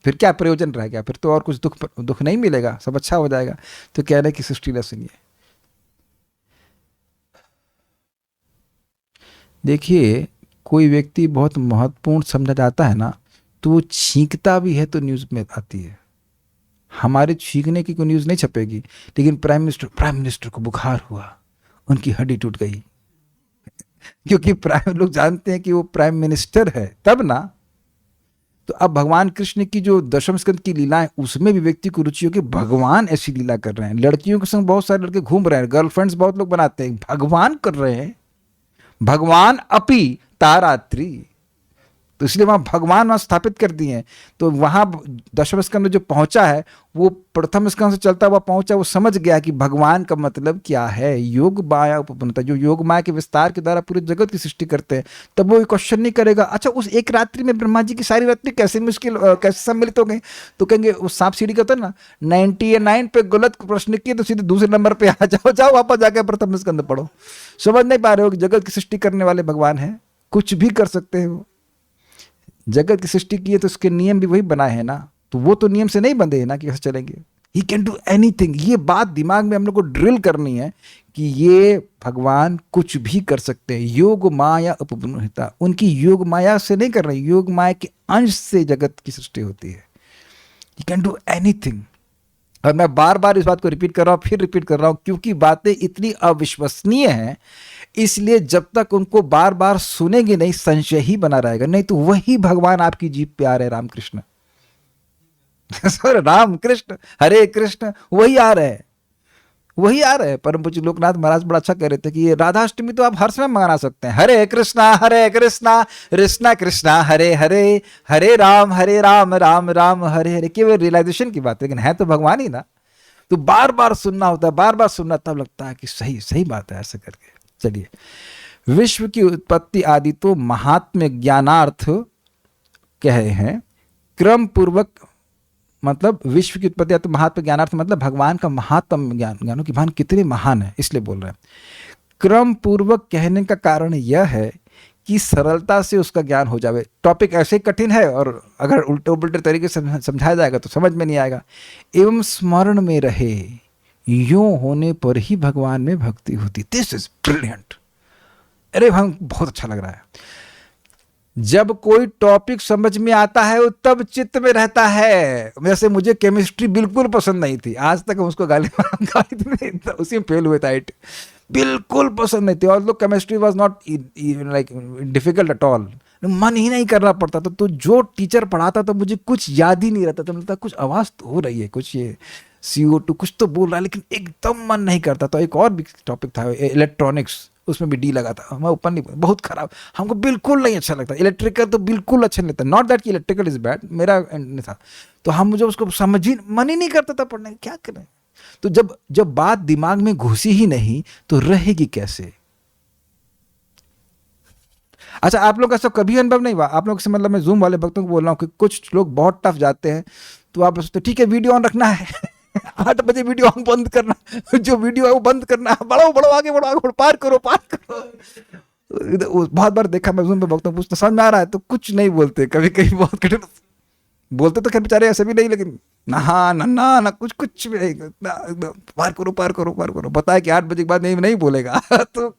क्या प्रयोजन रह गया? फिर तो और कुछ दुख नहीं मिलेगा, सब अच्छा हो जाएगा। तो कह रहे हैं कि सृष्टि लीला सुनिए। देखिए, कोई व्यक्ति बहुत महत्वपूर्ण समझा जाता है ना, तो वो छींकता भी है तो न्यूज़ में आती है। हमारे छींकने की कोई न्यूज़ नहीं छपेगी, लेकिन प्राइम मिनिस्टर को बुखार हुआ, उनकी हड्डी टूट गई, क्योंकि प्राइम लोग जानते हैं कि वो प्राइम मिनिस्टर है, तब ना। तो अब भगवान कृष्ण की जो दशम स्कंद की लीला है, उसमें भी व्यक्ति को रुचि हो कि भगवान ऐसी लीला कर रहे हैं। लड़कियों के संग बहुत सारे लड़के घूम रहे हैं, गर्लफ्रेंड्स बहुत लोग बनाते हैं, भगवान कर रहे हैं। भगवान अपि तारात्रि, तो इसलिए वहाँ भगवान वहाँ स्थापित कर दिए हैं। तो वहाँ दशम स्कंद में जो पहुँचा है वो प्रथम स्कंद से चलता हुआ पहुँचा, वो समझ गया कि भगवान का मतलब क्या है। योग माया उपपन्नता, जो योग माया के विस्तार के द्वारा पूरे जगत की सृष्टि करते हैं, तब वो क्वेश्चन नहीं करेगा अच्छा उस एक रात्रि में ब्रह्मा जी की सारी रात्रि कैसे मुश्किल कैसे सम्मिलित हो गई। तो कहेंगे उस सांप सीढ़ी का था ना 99 पे गलत प्रश्न किए तो सीधे दूसरे नंबर पे आ जाओ, जाओ वापस जाकर प्रथम स्कंद पढ़ो। समझ नहीं पा रहे हो कि जगत की सृष्टि करने वाले भगवान हैं, कुछ भी कर सकते हैं वो। जगत की सृष्टि की है तो उसके नियम भी वही बनाए हैं ना, तो वो तो नियम से नहीं बंधे हैं ना कि कैसे चलेंगे। He can do anything. ये बात दिमाग में हम लोग को ड्रिल करनी है कि ये भगवान कुछ भी कर सकते हैं। योग माया उपबृंहिता, उनकी योग माया से नहीं कर रहे, योग माया के अंश से जगत की सृष्टि होती है। He can do anything. और मैं बार बार इस बात को रिपीट कर रहा हूँ, फिर रिपीट कर रहा हूँ, क्योंकि बातें इतनी अविश्वसनीय हैं, इसलिए जब तक उनको बार बार सुनेंगे नहीं संशय ही बना रहेगा। नहीं तो वही भगवान आपकी जीभ पे आ रहे, रामकृष्ण सर राम कृष्ण हरे कृष्ण, वही आ रहे हैं, वही आ रहे हैं। परम पूज्य लोकनाथ महाराज बड़ा अच्छा कह रहे थे कि ये राधाष्टमी तो आप हर समय मना सकते हैं, हरे कृष्णा कृष्णा कृष्णा हरे हरे, हरे राम राम राम हरे हरे। केवल रियलाइजेशन की बात है, लेकिन है तो भगवान ही ना। तो बार बार सुनना होता है, बार बार सुनना, तब लगता है कि सही सही बात है ऐसा करके। चलिए, विश्व की उत्पत्ति आदि तो महात्म्य ज्ञानार्थ कहे हैं, क्रम पूर्वक, मतलब विश्व की उत्पत्ति आदि तो महात्म्य ज्ञानार्थ मतलब भगवान का महात्म ज्ञान, ज्ञानो कि भगवान कितने महान है, इसलिए बोल रहे हैं। क्रम पूर्वक कहने का कारण यह है कि सरलता से उसका ज्ञान हो जाए। टॉपिक ऐसे ही कठिन है और अगर उल्टे उल्टे तरीके से समझाया जाएगा तो समझ में नहीं आएगा। एवं स्मरण में रहे, यूं होने पर ही भगवान में भक्ति होती। This is brilliant. अरे हम बहुत अच्छा लग रहा है। जब कोई टॉपिक समझ में आता है वो तब चित्त में रहता है। वैसे मुझे केमिस्ट्री बिल्कुल पसंद नहीं थी, आज तक हम उसको गाली उसी में फेल हुए थे। बिल्कुल पसंद नहीं थी, और लोग chemistry was not like difficult at all, मन ही नहीं करना पड़ता था। तो जो टीचर पढ़ाता था मुझे कुछ याद ही नहीं रहता था, लगता कुछ आवाज़ तो हो रही है, कुछ ये CO2 कुछ तो बोल रहा है, लेकिन एकदम मन नहीं करता। तो एक और भी टॉपिक था इलेक्ट्रॉनिक्स, उसमें भी डी लगा था, मैं ऊपर नहीं, बहुत खराब, हमको बिल्कुल नहीं अच्छा लगता। इलेक्ट्रिकल तो बिल्कुल अच्छा नहीं लगता, नॉट दैट कि इलेक्ट्रिकल इज बैड, मेरा नहीं था। तो हम मुझे उसको समझ ही मन ही नहीं करता था पढ़ने, क्या करें। तो जब बात दिमाग में घुसी ही नहीं तो रहेगी कैसे। अच्छा, आप लोग का सब कभी अनुभव नहीं हुआ आप लोग से, मतलब मैं जूम वाले भक्तों को बोल रहा हूँ कि कुछ लोग बहुत टफ जाते हैं, तो आप सोचते ठीक है वीडियो ऑन रखना है 8 बजे वीडियो ऑन बंद करना, जो वीडियो है वो बंद करना, बढ़ो बढ़ो आगे बढ़ो आगे बढ़ो, पार करो पार करो। बहुत बार देखा मैं जूम पे भक्तों को, पूछता समझ में आ रहा है तो कुछ नहीं बोलते, कभी कभी बहुत कठिन बोलते तो खैर बेचारे ऐसे भी नहीं, लेकिन ना ना ना ना कुछ भी नहीं, पार करो पार करो पार करो, पता है कि 8 बजे के बाद नहीं बोलेगा तो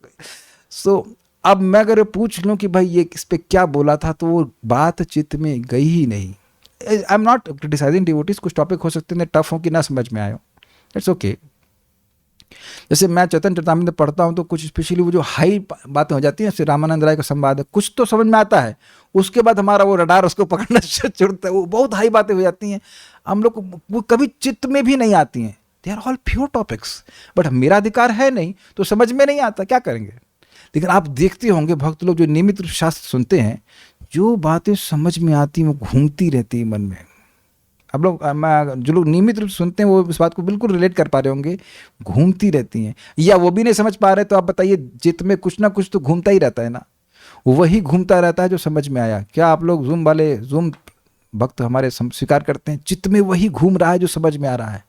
सो अब मैं अगर पूछ लूँ कि भाई ये इस पे क्या बोला था, तो वो बात चित्त में गई ही नहीं। I am not criticising devotees, कुछ टॉपिक हो सकते हैं टफ हो कि ना समझ में आए हो, इट्स ओके। जैसे मैं चैतन्य चरितामृत पढ़ता हूँ तो कुछ स्पेशली वो जो हाई बातें हो जाती हैं, जैसे रामानंद राय का संवाद है, कुछ तो समझ में आता है, उसके बाद हमारा वो रडार उसको पकड़ना छुड़ता है, वो बहुत हाई बातें हो जाती हैं, हम लोग को वो कभी चित्त में भी नहीं आती हैं। They are all pure topics, but मेरा अधिकार है नहीं तो समझ में नहीं आता, क्या करेंगे। लेकिन आप देखते होंगे भक्त लोग जो नियमित रूप शास्त्र सुनते हैं, जो बातें समझ में आती हैं वो घूमती रहती है मन में। आप लोग जो लोग नियमित रूप से सुनते हैं वो इस बात को बिल्कुल रिलेट कर पा रहे होंगे, घूमती रहती हैं। या वो भी नहीं समझ पा रहे तो आप बताइए, चित्त में कुछ ना कुछ तो घूमता ही रहता है ना, वही घूमता रहता है जो समझ में आया। क्या आप लोग जूम भक्त हमारे स्वीकार करते हैं, चित्त में वही घूम रहा है जो समझ में आ रहा है।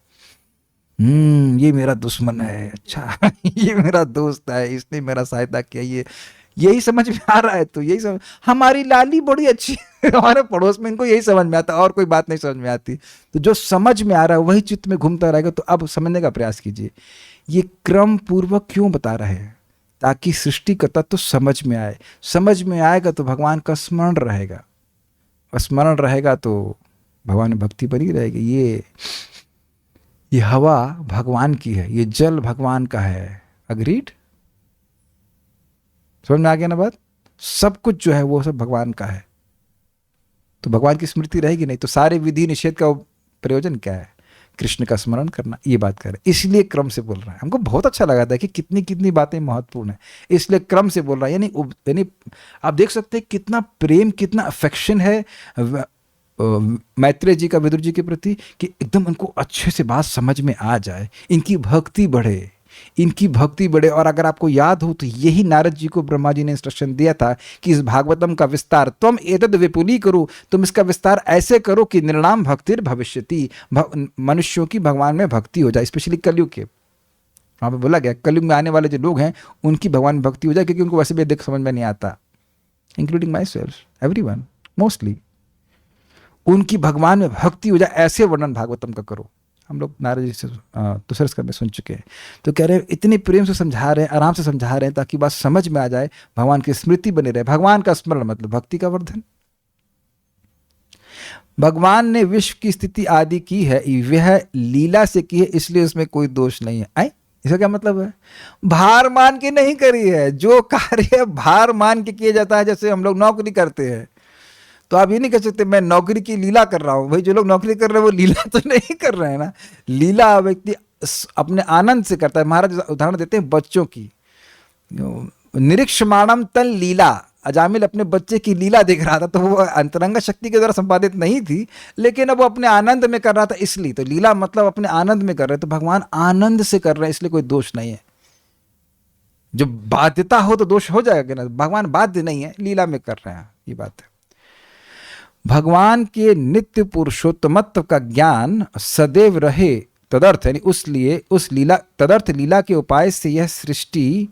ये मेरा दुश्मन है, अच्छा ये मेरा दोस्त है, इसने मेरा सहायता किया, ये यही समझ में आ रहा है। तो यही समझ, हमारी लाली बड़ी अच्छी हमारे पड़ोस में, इनको यही समझ में आता, और कोई बात नहीं समझ में आती। तो जो समझ में आ रहा है वही चित्त में घूमता रहेगा। तो अब समझने का प्रयास कीजिए, ये क्रम पूर्वक क्यों बता रहे हैं, ताकि सृष्टि का तत्व समझ में आए। समझ में आएगा तो भगवान का स्मरण रहेगा, स्मरण रहेगा तो भगवान में भक्ति बनी रहेगी। ये हवा भगवान की है, ये जल भगवान का है। अग्रीड, समझ में आ गया ना बात। सब कुछ जो है वो सब भगवान का है, तो भगवान की स्मृति रहेगी नहीं तो सारे विधि निषेध का प्रयोजन क्या है। कृष्ण का स्मरण करना, ये बात कर रहे हैं, इसलिए क्रम से बोल रहा है। हमको बहुत अच्छा लगा था कि कितनी कितनी बातें महत्वपूर्ण है, इसलिए क्रम से बोल रहा है। यानी आप देख सकते हैं कितना प्रेम, कितना अफेक्शन है मैत्रेय जी का विदुर जी के प्रति, कि एकदम उनको अच्छे से बात समझ में आ जाए, इनकी भक्ति बढ़े, इनकी भक्ति बढ़े। और अगर आपको याद हो तो यही नारद जी को ब्रह्मा जी ने इंस्ट्रक्शन दिया था कि इस भागवतम का विस्तार त्वम एतद् विपुली करो, तुम इसका विस्तार ऐसे करो कि निर्णाम भक्तिर भविष्यति, मनुष्यों की भगवान में भक्ति हो जाए, स्पेशली कलयुग के। वहाँ पे बोला गया कलयुग में आने वाले जो लोग हैं उनकी भगवान में भक्ति हो जाए, क्योंकि उनको वैसे भी देख समझ में नहीं आता, including my self, everyone mostly, उनकी भगवान में भक्ति हो जाए, ऐसे वर्णन भागवतम का करो। हम लोग नारद जी से दूसरे स्कंद में सुन चुके हैं, तो कह रहे हैं इतने प्रेम से समझा रहे हैं, आराम से समझा रहे हैं, ताकि बात समझ में आ जाए, भगवान की स्मृति बने रहे। भगवान का स्मरण मतलब भक्ति का वर्धन। भगवान ने विश्व की स्थिति आदि की है, वह लीला से की है, इसलिए उसमें कोई दोष नहीं है। आई इसका क्या मतलब है? भार मान के नहीं करी है, जो कार्य भार मान के किया जाता है, जैसे हम लोग नौकरी करते हैं, तो आप ये नहीं कह सकते मैं नौकरी की लीला कर रहा हूँ। भाई जो लोग नौकरी कर रहे हैं वो लीला तो नहीं कर रहे हैं ना। लीला व्यक्ति अपने आनंद से करता है। महाराज उदाहरण देते हैं बच्चों की, निरीक्षमाणम तन लीला, अजामिल अपने बच्चे की लीला देख रहा था, तो वो अंतरंग शक्ति के द्वारा संपादित नहीं थी, लेकिन अब वो अपने आनंद में कर रहा था, इसलिए तो लीला मतलब अपने आनंद में कर रहे हैं। तो भगवान आनंद से कर रहे हैं, इसलिए कोई दोष नहीं है। जो बाध्यता हो तो दोष हो जाएगा ना, भगवान बाध्य नहीं है, लीला में कर रहे हैं, ये बात है। भगवान के नित्य पुरुषोत्तमत्व का ज्ञान सदैव रहे तदर्थ, यानी उस लीला तदर्थ लीला के उपाय से यह सृष्टि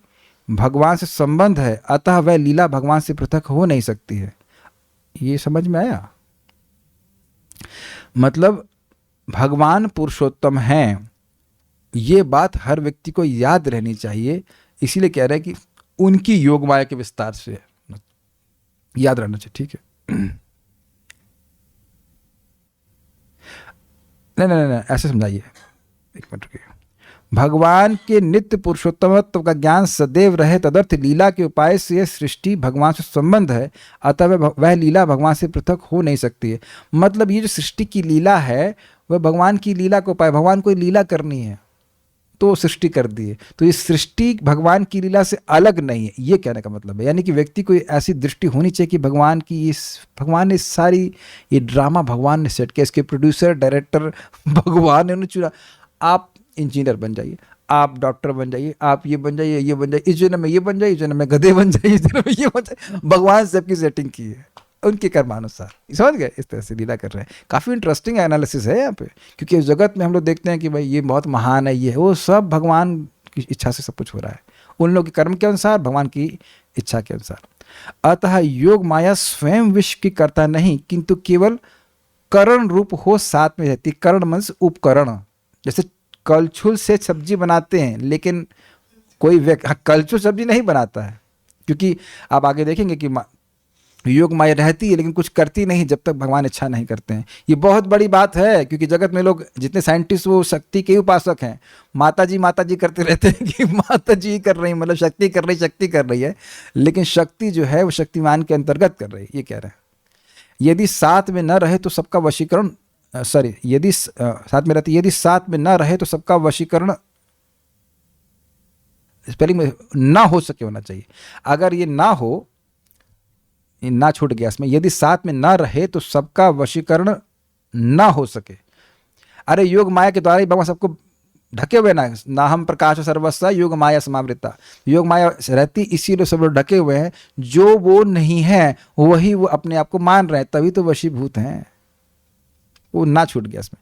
भगवान से संबंध है, अतः वह लीला भगवान से पृथक हो नहीं सकती है। ये समझ में आया? मतलब भगवान पुरुषोत्तम हैं, ये बात हर व्यक्ति को याद रहनी चाहिए। इसीलिए कह रहे हैं कि उनकी योग माया के विस्तार से याद रहना चाहिए, ठीक है? नहीं, ऐसे समझाइए, एक मिनट रुकिए। भगवान के नित्य पुरुषोत्तमत्व का ज्ञान सदैव रहे तदर्थ लीला के उपाय से यह सृष्टि भगवान से संबंध है, अतः वह लीला भगवान से पृथक हो नहीं सकती है। मतलब ये जो सृष्टि की लीला है वह भगवान की लीला का उपाय, भगवान को लीला करनी है तो सृष्टि कर दी है, तो ये सृष्टि भगवान की लीला से अलग नहीं है, ये कहने का मतलब है। यानी कि व्यक्ति को ऐसी दृष्टि होनी चाहिए कि भगवान ने सारी ये ड्रामा भगवान ने सेट किया, इसके प्रोड्यूसर डायरेक्टर भगवान ने उन्हें चुना। आप इंजीनियर बन जाइए, आप डॉक्टर बन जाइए, आप ये बन जाइए, ये बन जाइए, इस जन्म में ये बन जाइए, इस जन्म में गधे बन जाइए, इस जन्म में ये बन जाइए, भगवान सबकी सेटिंग की है उनके कर्मानुसार, समझ गए? इस तरह से लीला कर रहे हैं। काफ़ी इंटरेस्टिंग एनालिसिस है यहाँ पे, क्योंकि इस जगत में हम लोग देखते हैं कि भाई ये बहुत महान है, ये वो सब भगवान की इच्छा से सब कुछ हो रहा है, उन लोगों के कर्म के अनुसार, भगवान की इच्छा के अनुसार। अतः योग माया स्वयं विश्व की कर्ता नहीं, किंतु केवल करण रूप हो साथ में रहती। करण मतलब उपकरण, जैसे कलछुल से सब्जी बनाते हैं, लेकिन कोई कलछुल सब्जी नहीं बनाता है, क्योंकि आप आगे देखेंगे कि योग माया रहती है लेकिन कुछ करती नहीं जब तक भगवान इच्छा नहीं करते हैं। ये बहुत बड़ी बात है, क्योंकि जगत में लोग जितने साइंटिस्ट वो शक्ति के उपासक हैं, माता जी करते रहते हैं कि माता जी कर रही, मतलब शक्ति कर रही है, लेकिन शक्ति जो है वो शक्तिमान के अंतर्गत कर रही है, ये कह रहे हैं। यदि साथ में न रहे तो सबका वशीकरण, यदि साथ में रहती, यदि साथ में न रहे तो सबका वशीकरण, स्पेलिंग में ना हो सके होना चाहिए। अगर ये ना हो, ना छूट गया इसमें, यदि साथ में ना रहे तो सबका वशीकरण ना हो सके। अरे योग माया के द्वारा ही भगवान सबको ढके हुए ना हम प्रकाश सर्वस्व योग माया समावृता, योग माया रहती इसीलिए सब लोग ढके हुए हैं। जो वो नहीं है वही वो अपने आप को मान रहे हैं, तभी तो वशीभूत हैं। वो ना छूट गया इसमें।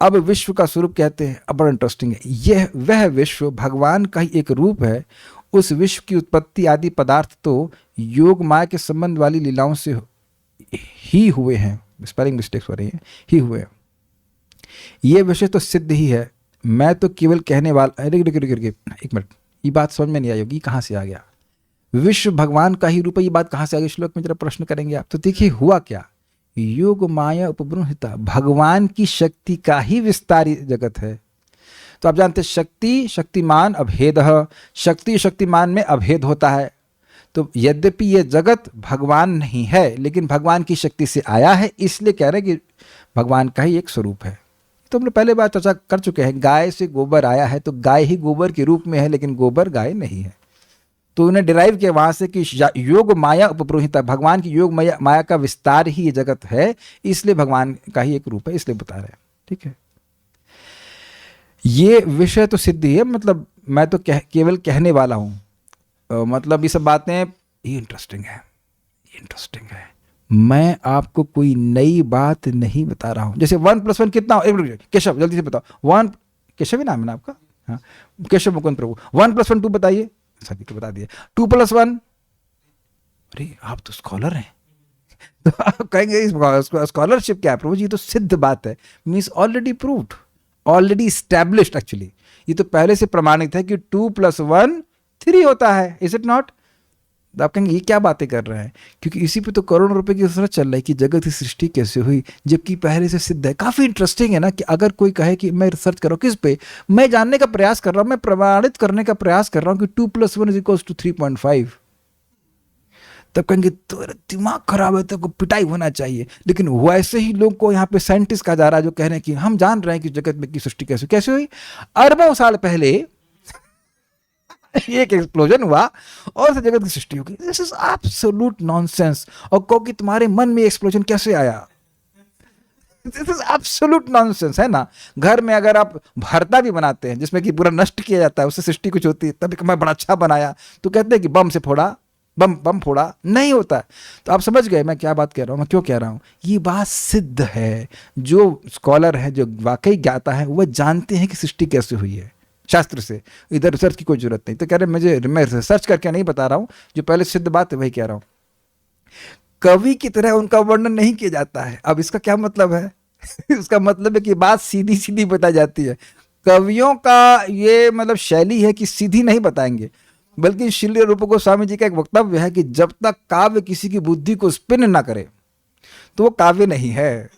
अब विश्व का स्वरूप कहते हैं, अब बड़ा इंटरेस्टिंग है। यह वह विश्व भगवान का ही एक रूप है। उस विश्व की उत्पत्ति आदि पदार्थ तो योग माया के संबंध वाली लीलाओं से ही हुए हैं, स्पेलिंग मिस्टेक्स हो रही हैं, ही हुए हैं। ये विषय तो सिद्ध ही है, मैं तो केवल कहने वाला। एक मिनट, ये बात समझ में नहीं आई होगी, कहाँ से आ गया? विश्व भगवान का ही रूप है, ये बात कहाँ से आ गई? श्लोक में जरा प्रश्न करेंगे आप। तो देखिए हुआ क्या, योग माया उपबृंहिता, भगवान की शक्ति का ही विस्तारी जगत है। तो आप जानते हैं शक्ति शक्तिमान अभेद, शक्ति शक्तिमान में अभेद होता है। तो यद्यपि ये जगत भगवान नहीं है, लेकिन भगवान की शक्ति से आया है, इसलिए कह रहे हैं कि भगवान का ही एक स्वरूप है। तो तो हम लोग पहले बार चर्चा कर चुके हैं, गाय से गोबर आया है तो गाय ही गोबर के रूप में है, लेकिन गोबर गाय नहीं है। तो उन्हें डिराइव किया वहां से कि योग माया उपब्रूहिता, भगवान की योग माया का विस्तार ही ये जगत है, इसलिए भगवान का ही एक रूप है, इसलिए बता रहे हैं। ठीक है, ये विषय तो सिद्ध ही है, मतलब मैं तो केवल कहने वाला हूं। मतलब ये सब बातें ये इंटरेस्टिंग है, इंटरेस्टिंग है। मैं आपको कोई नई बात नहीं बता रहा हूं। जैसे 1+1 कितना? केशव जल्दी से बताओ। 1, केशव ही नाम है ना आपका? हाँ, केशव मुकुंद प्रभु। 1+1 2 बताइए। सभी को बता दिए। 2+1, अरे आप तो स्कॉलर हैं। तो आप कहेंगे स्कॉलरशिप क्या है प्रभु जी? ये तो सिद्ध बात है, means already proved, already established. Actually ये तो पहले से प्रमाणित है कि 2+1 3 होता है, इज इट नॉट? आप कहेंगे ये क्या बातें कर रहे हैं, क्योंकि इसी पे तो करोड़ों रुपए की रिसर्च चल रहा है कि जगत की सृष्टि कैसे हुई, जबकि पहले से सिद्ध है। काफी इंटरेस्टिंग है ना कि अगर कोई कहे कि मैं रिसर्च कर रहा हूँ, किस पे? मैं जानने का प्रयास कर रहा हूँ, मैं प्रमाणित करने का प्रयास कर रहा हूँ कि 2+1 = 3.5। तब कहेंगे तो दिमाग खराब है, तो पिटाई होना चाहिए। लेकिन वैसे ही लोग को यहाँ पे साइंटिस्ट कहा जा रहा है जो कह रहे हैं कि हम जान रहे हैं कि जगत में की सृष्टि कैसे हुई। अरबों साल पहले एक एक्सप्लोजन हुआ और से जगत की सृष्टि होगी। This is absolute nonsense. और कहो कि तुम्हारे मन में एक्सप्लोजन कैसे आया? दिस इज एब्सोल्यूट नॉनसेंस, है ना? घर में अगर आप भरता भी बनाते हैं जिसमें कि पूरा नष्ट किया जाता है, उससे सृष्टि कुछ होती है, तभी मैं बड़ा अच्छा बनाया, तो कहते हैं कि बम से फोड़ा, बम फोड़ा, नहीं होता। तो आप समझ गए मैं क्या बात कह रहा हूँ, मैं क्यों कह रहा हूँ। ये बात सिद्ध है। जो स्कॉलर है, जो वाकई ज्ञाता है, वह जानते हैं कि सृष्टि कैसे हुई है शास्त्र से। इधर रिसर्च की कोई जरूरत नहीं। तो कह रहे मैं रिसर्च करके नहीं बता रहा हूँ, जो पहले सिद्ध बात है वही कह रहा हूँ। कवि की तरह उनका वर्णन नहीं किया जाता है। अब इसका क्या मतलब है? इसका मतलब है कि बात सीधी सीधी बताई जाती है। कवियों का ये मतलब शैली है कि सीधी नहीं बताएंगे, बल्कि श्री रूप गोस्वामी जी का एक वक्तव्य है कि जब तक काव्य किसी की बुद्धि को स्पिन ना करे तो वो काव्य नहीं है।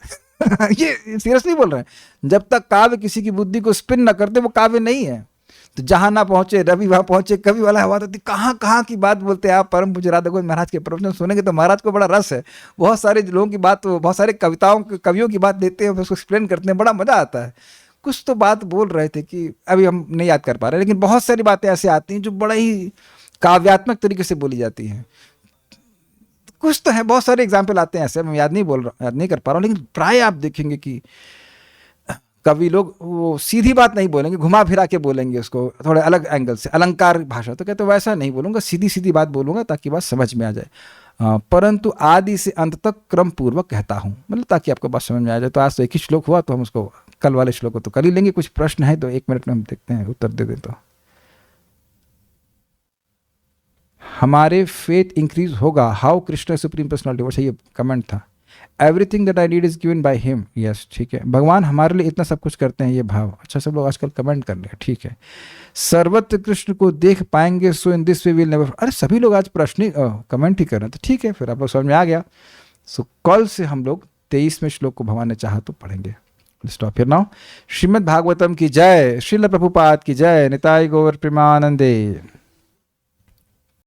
ये सीरियसली बोल रहे हैं। जब तक काव्य किसी की बुद्धि को स्पिन ना करते वो काव्य नहीं है। तो जहां ना पहुंचे रवि वहां पहुंचे कवि वाला हवा होती। कहाँ की बात बोलते हैं आप। परम पूज्य राधा गोविंद महाराज के प्रवचन सुनेंगे तो महाराज को बड़ा रस है। बहुत सारे लोगों की बात, बहुत सारे कवियों की बात लेते हैं, उसको एक्सप्लेन करते हैं, बड़ा मजा आता है। कुछ तो बात बोल रहे थे कि अभी हम नहीं याद कर पा रहे, लेकिन बहुत सारी बातें ऐसे आती हैं जो बड़ा ही काव्यात्मक तरीके से बोली जाती हैं। कुछ तो है, बहुत सारे एग्जाम्पल आते हैं ऐसे, मैं याद नहीं कर पा रहा हूँ, लेकिन प्राय आप देखेंगे कि कवि लोग वो सीधी बात नहीं बोलेंगे, घुमा फिरा के बोलेंगे उसको थोड़े अलग एंगल से, अलंकार भाषा। तो कहते वैसा नहीं बोलूँगा, सीधी सीधी बात बोलूँगा ताकि बात समझ में आ जाए। परंतु आदि से अंत तक क्रम पूर्वक कहता हूँ, मतलब ताकि आपको बात समझ में आ जाए। तो आज तो एक ही श्लोक हुआ, तो हम उसको कल वाले श्लोक को तो कर ही लेंगे। कुछ प्रश्न है तो 1 मिनट में हम देखते हैं, उत्तर दे दें तो। हमारे फेथ इंक्रीज होगा। हाउ कृष्ण सुप्रीम पर्सनालिटी, वो ये कमेंट था। Everything that I need is given by him. Yes, ठीक है। भगवान हमारे लिए इतना सब कुछ करते हैं, ये भाव। अच्छा, सब लोग आजकल कमेंट कर रहे हैं, ठीक है। सर्वत्र कृष्ण को देख पाएंगे, so in this way will never. अरे सभी लोग आज प्रश्न कमेंट ही कर रहे हैं, तो ठीक है, फिर आप लोग समझ में आ गया। सो कल से हम लोग 23वें श्लोक को भगवान ने चाहा तो पढ़ेंगे। Stop here now. Shrimad Bhagavatam की जय, श्रील प्रभुपाद की जय, निताय गौर प्रेमानंदे।